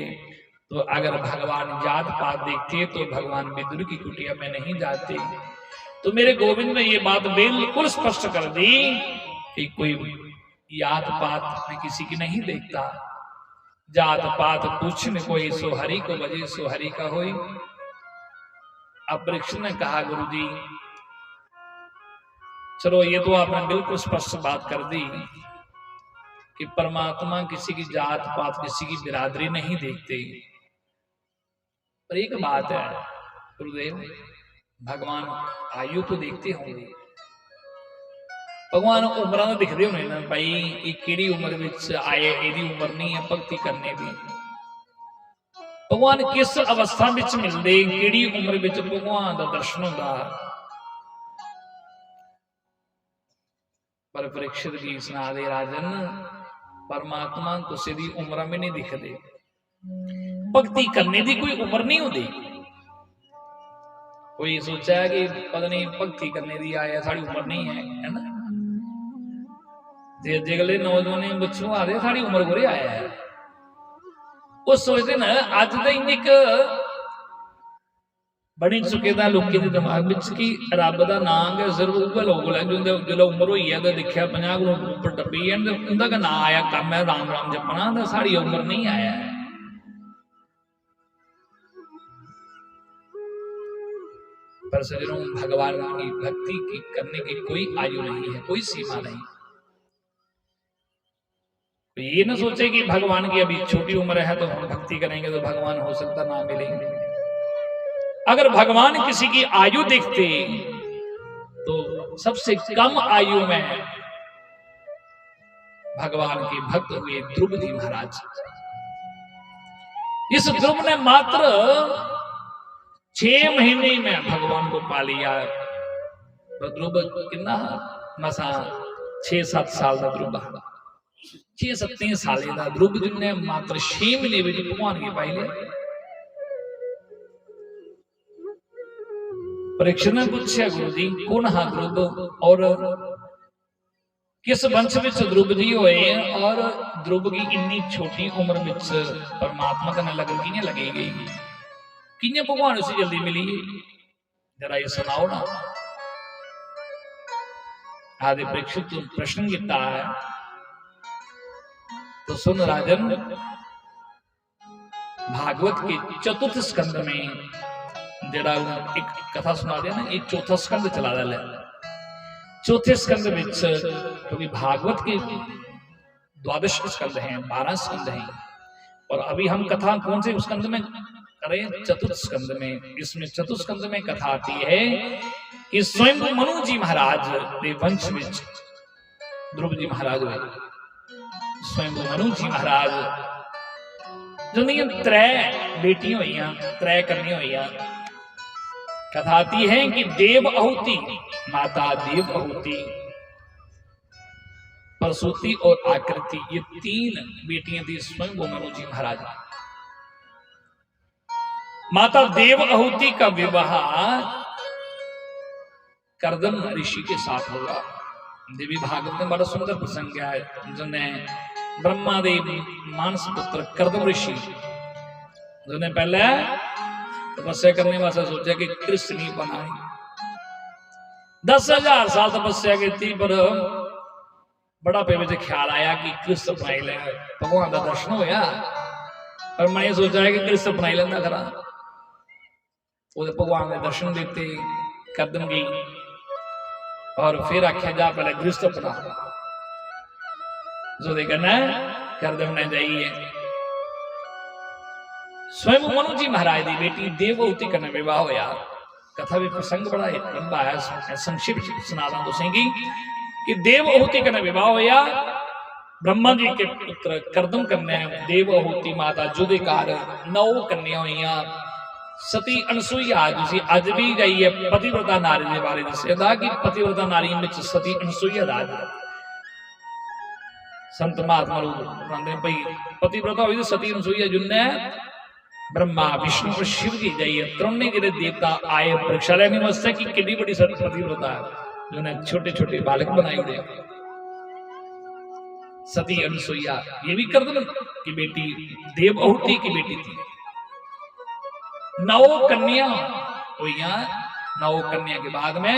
तो अगर भगवान जात पात देखते तो भगवान विदुर की कुटिया में नहीं जाते। तो मेरे गोविंद ने ये बात बिल्कुल स्पष्ट कर दी कि कोई जात पात में किसी की नहीं देखता। जात पात पूछ में कोई सोहरी को बजे सोहरी का होई। अब परीक्षित ने कहा गुरुजी चलो ये तो आपने बिल्कुल स्पष्ट बात कर दी कि परमात्मा किसी की जात पात किसी की बिरादरी नहीं देखते। पर एक बात है गुरुदेव, भगवान आयु तो देखते होंगे, भगवान उम्र दिखते होने ना भाई ये केड़ी उम्र विच आए, एदी उम्र नहीं है भक्ति करने दी। भगवान किस अवस्था विच मिलते, केड़ी उम्र विच भगवान का दर्शन होता। पर परीक्षित की सुना दे राजन, परमात्मा किसी की उम्र में नहीं दिखते। भक्ति करने की कोई उम्र नहीं होती। कोई सोचा है कि पता नहीं भक्ति करने की आया साड़ी उम्र नहीं है ना। अगले नौजवान बच्चों आते साड़ी उम्र को आया है, वो सोचते ना अज तो एक बनी चुके लोगों के दिमाग में कि रब का नाम है सिर्फ उह लोग जो उम्र हुई है तो देखा 50 को ऊपर टप्पी है उनका का नाम आया काम है राम राम जपना, तो साड़ी उम्र नहीं आया है। पर सजनों भगवान की भक्ति की करने की कोई आयु नहीं है, कोई सीमा नहीं। तो ये ना सोचे कि भगवान की अभी छोटी उम्र है तो हम भक्ति करेंगे तो भगवान हो सकता ना मिलेंगे। अगर भगवान किसी की आयु देखते तो सबसे कम आयु में भगवान के भक्त हुए ध्रुव जी महाराज। इस ध्रुव ने मात्र 6 महीने में भगवान को पा लिया। ध्रुव कितना मसा 6-7 साल का ध्रुव, 6-7 साल का ध्रुव जी ने मात्र 6 महीने में भगवान के पाई लिया। परीक्षित ने पूछा गुरु जी कौन हा ध्रुव और किस वंश में ध्रुव जी होए और ध्रुव की इन्नी छोटी उम्र में परमात्मा का लगन किने लगी गई, किने भगवान उसे जल्दी मिली, जरा ये सुनाओ ना। आदि परीक्षित प्रश्न किया है तो सुन राजन, भागवत के 4th स्कंद में जरा एक कथा सुना दिया ना, एक 4था स्कंद चला रहा है। 4थे स्कंद में क्योंकि भागवत के 12 स्कंद हैं, 12 स्कंद हैं, और अभी हम कथा कौन से स्कंद में करें? 4th स्कंद में। इसमें 4th स्कंद में कथा आती है कि स्वयं मनु जी महाराज के वंश में ध्रुव जी महाराज हुए। स्वयं मनु जी महाराज जो 3 बेटियां हुई, 3 कन्या हुई। कथा आती है कि देव आहुति, माता देव आहुति, प्रसूति और आकृति, ये 3 बेटियां थी स्वयं मनु जी महाराज। माता देव आहुति का विवाह कर्दम ऋषि के साथ होगा। देवी भागवत में बड़ा सुंदर प्रसंग है, जिन्हें ब्रह्मादेव मानस पुत्र कर्दम ऋषि जिन्हें पहले तपस्या करने वास्ते सोचा कि कृष्ण नहीं बनाई। 10,000 साल तपस्या की थी, पर बड़ा पे ख्याल आया कि कृष्ण बनाई ले, भगवान का दर्शन होया पर मैं सोचा है कि कृष्ण अपना ही लेंदा खरा वो भगवान ने दर्शन देते कदम गई और फिर आख्या जा पहले गृहस्थ अपना जो कहना करदम ने जाइए स्वयं मनु जी महाराज की बेटी देवहूति कन्नै विवाह होया कथा भी प्रसंग बड़ा लंबा है संक्षिप्त सुनादा तुसें कि देवहूति कन्नै विवाह होया ब्रह्मा जी के पुत्र करदम कन्नै देवहूति माता जुदिकार 9 कन्या होइयां सती अनसुईया जिसी अज भी जाइए पतिव्रता नारी के बारे दस्सेदा कि पतिव्रता नारी में सती अनसुईया राज संत महात्मा लोग कहते भाई पतिव्रता हुई तो सती अनसुईया जुन्ने ब्रह्मा विष्णु और शिव जी जाइए त्रोने के देवता आए परीक्षा लेने वास्ते कि कितनी बड़ी पतिव्रता है जो ने छोटे छोटे बालक बनाए हुए सती अनसुईया ये भी करदम की बेटी देवहूति की बेटी थी 9 कन्या हुईया 9 कन्या के बाद में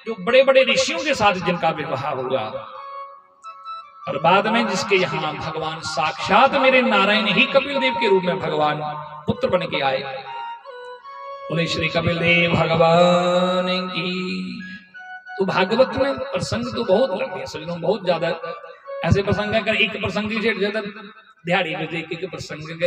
जो बड़े बड़े ऋषियों के साथ जिनका विवाह हुआ और बाद में जिसके यहाँ भगवान साक्षात मेरे नारायण ही कपिल देव के रूप में भगवान पुत्र बन के आए बोले श्री कपिल देव भगवान की। तो भागवत में प्रसंग तो बहुत लंबे हैं बहुत ज्यादा ऐसे प्रसंग है एक प्रसंग से ज्यादा दिहाड़ी में एक प्रसंग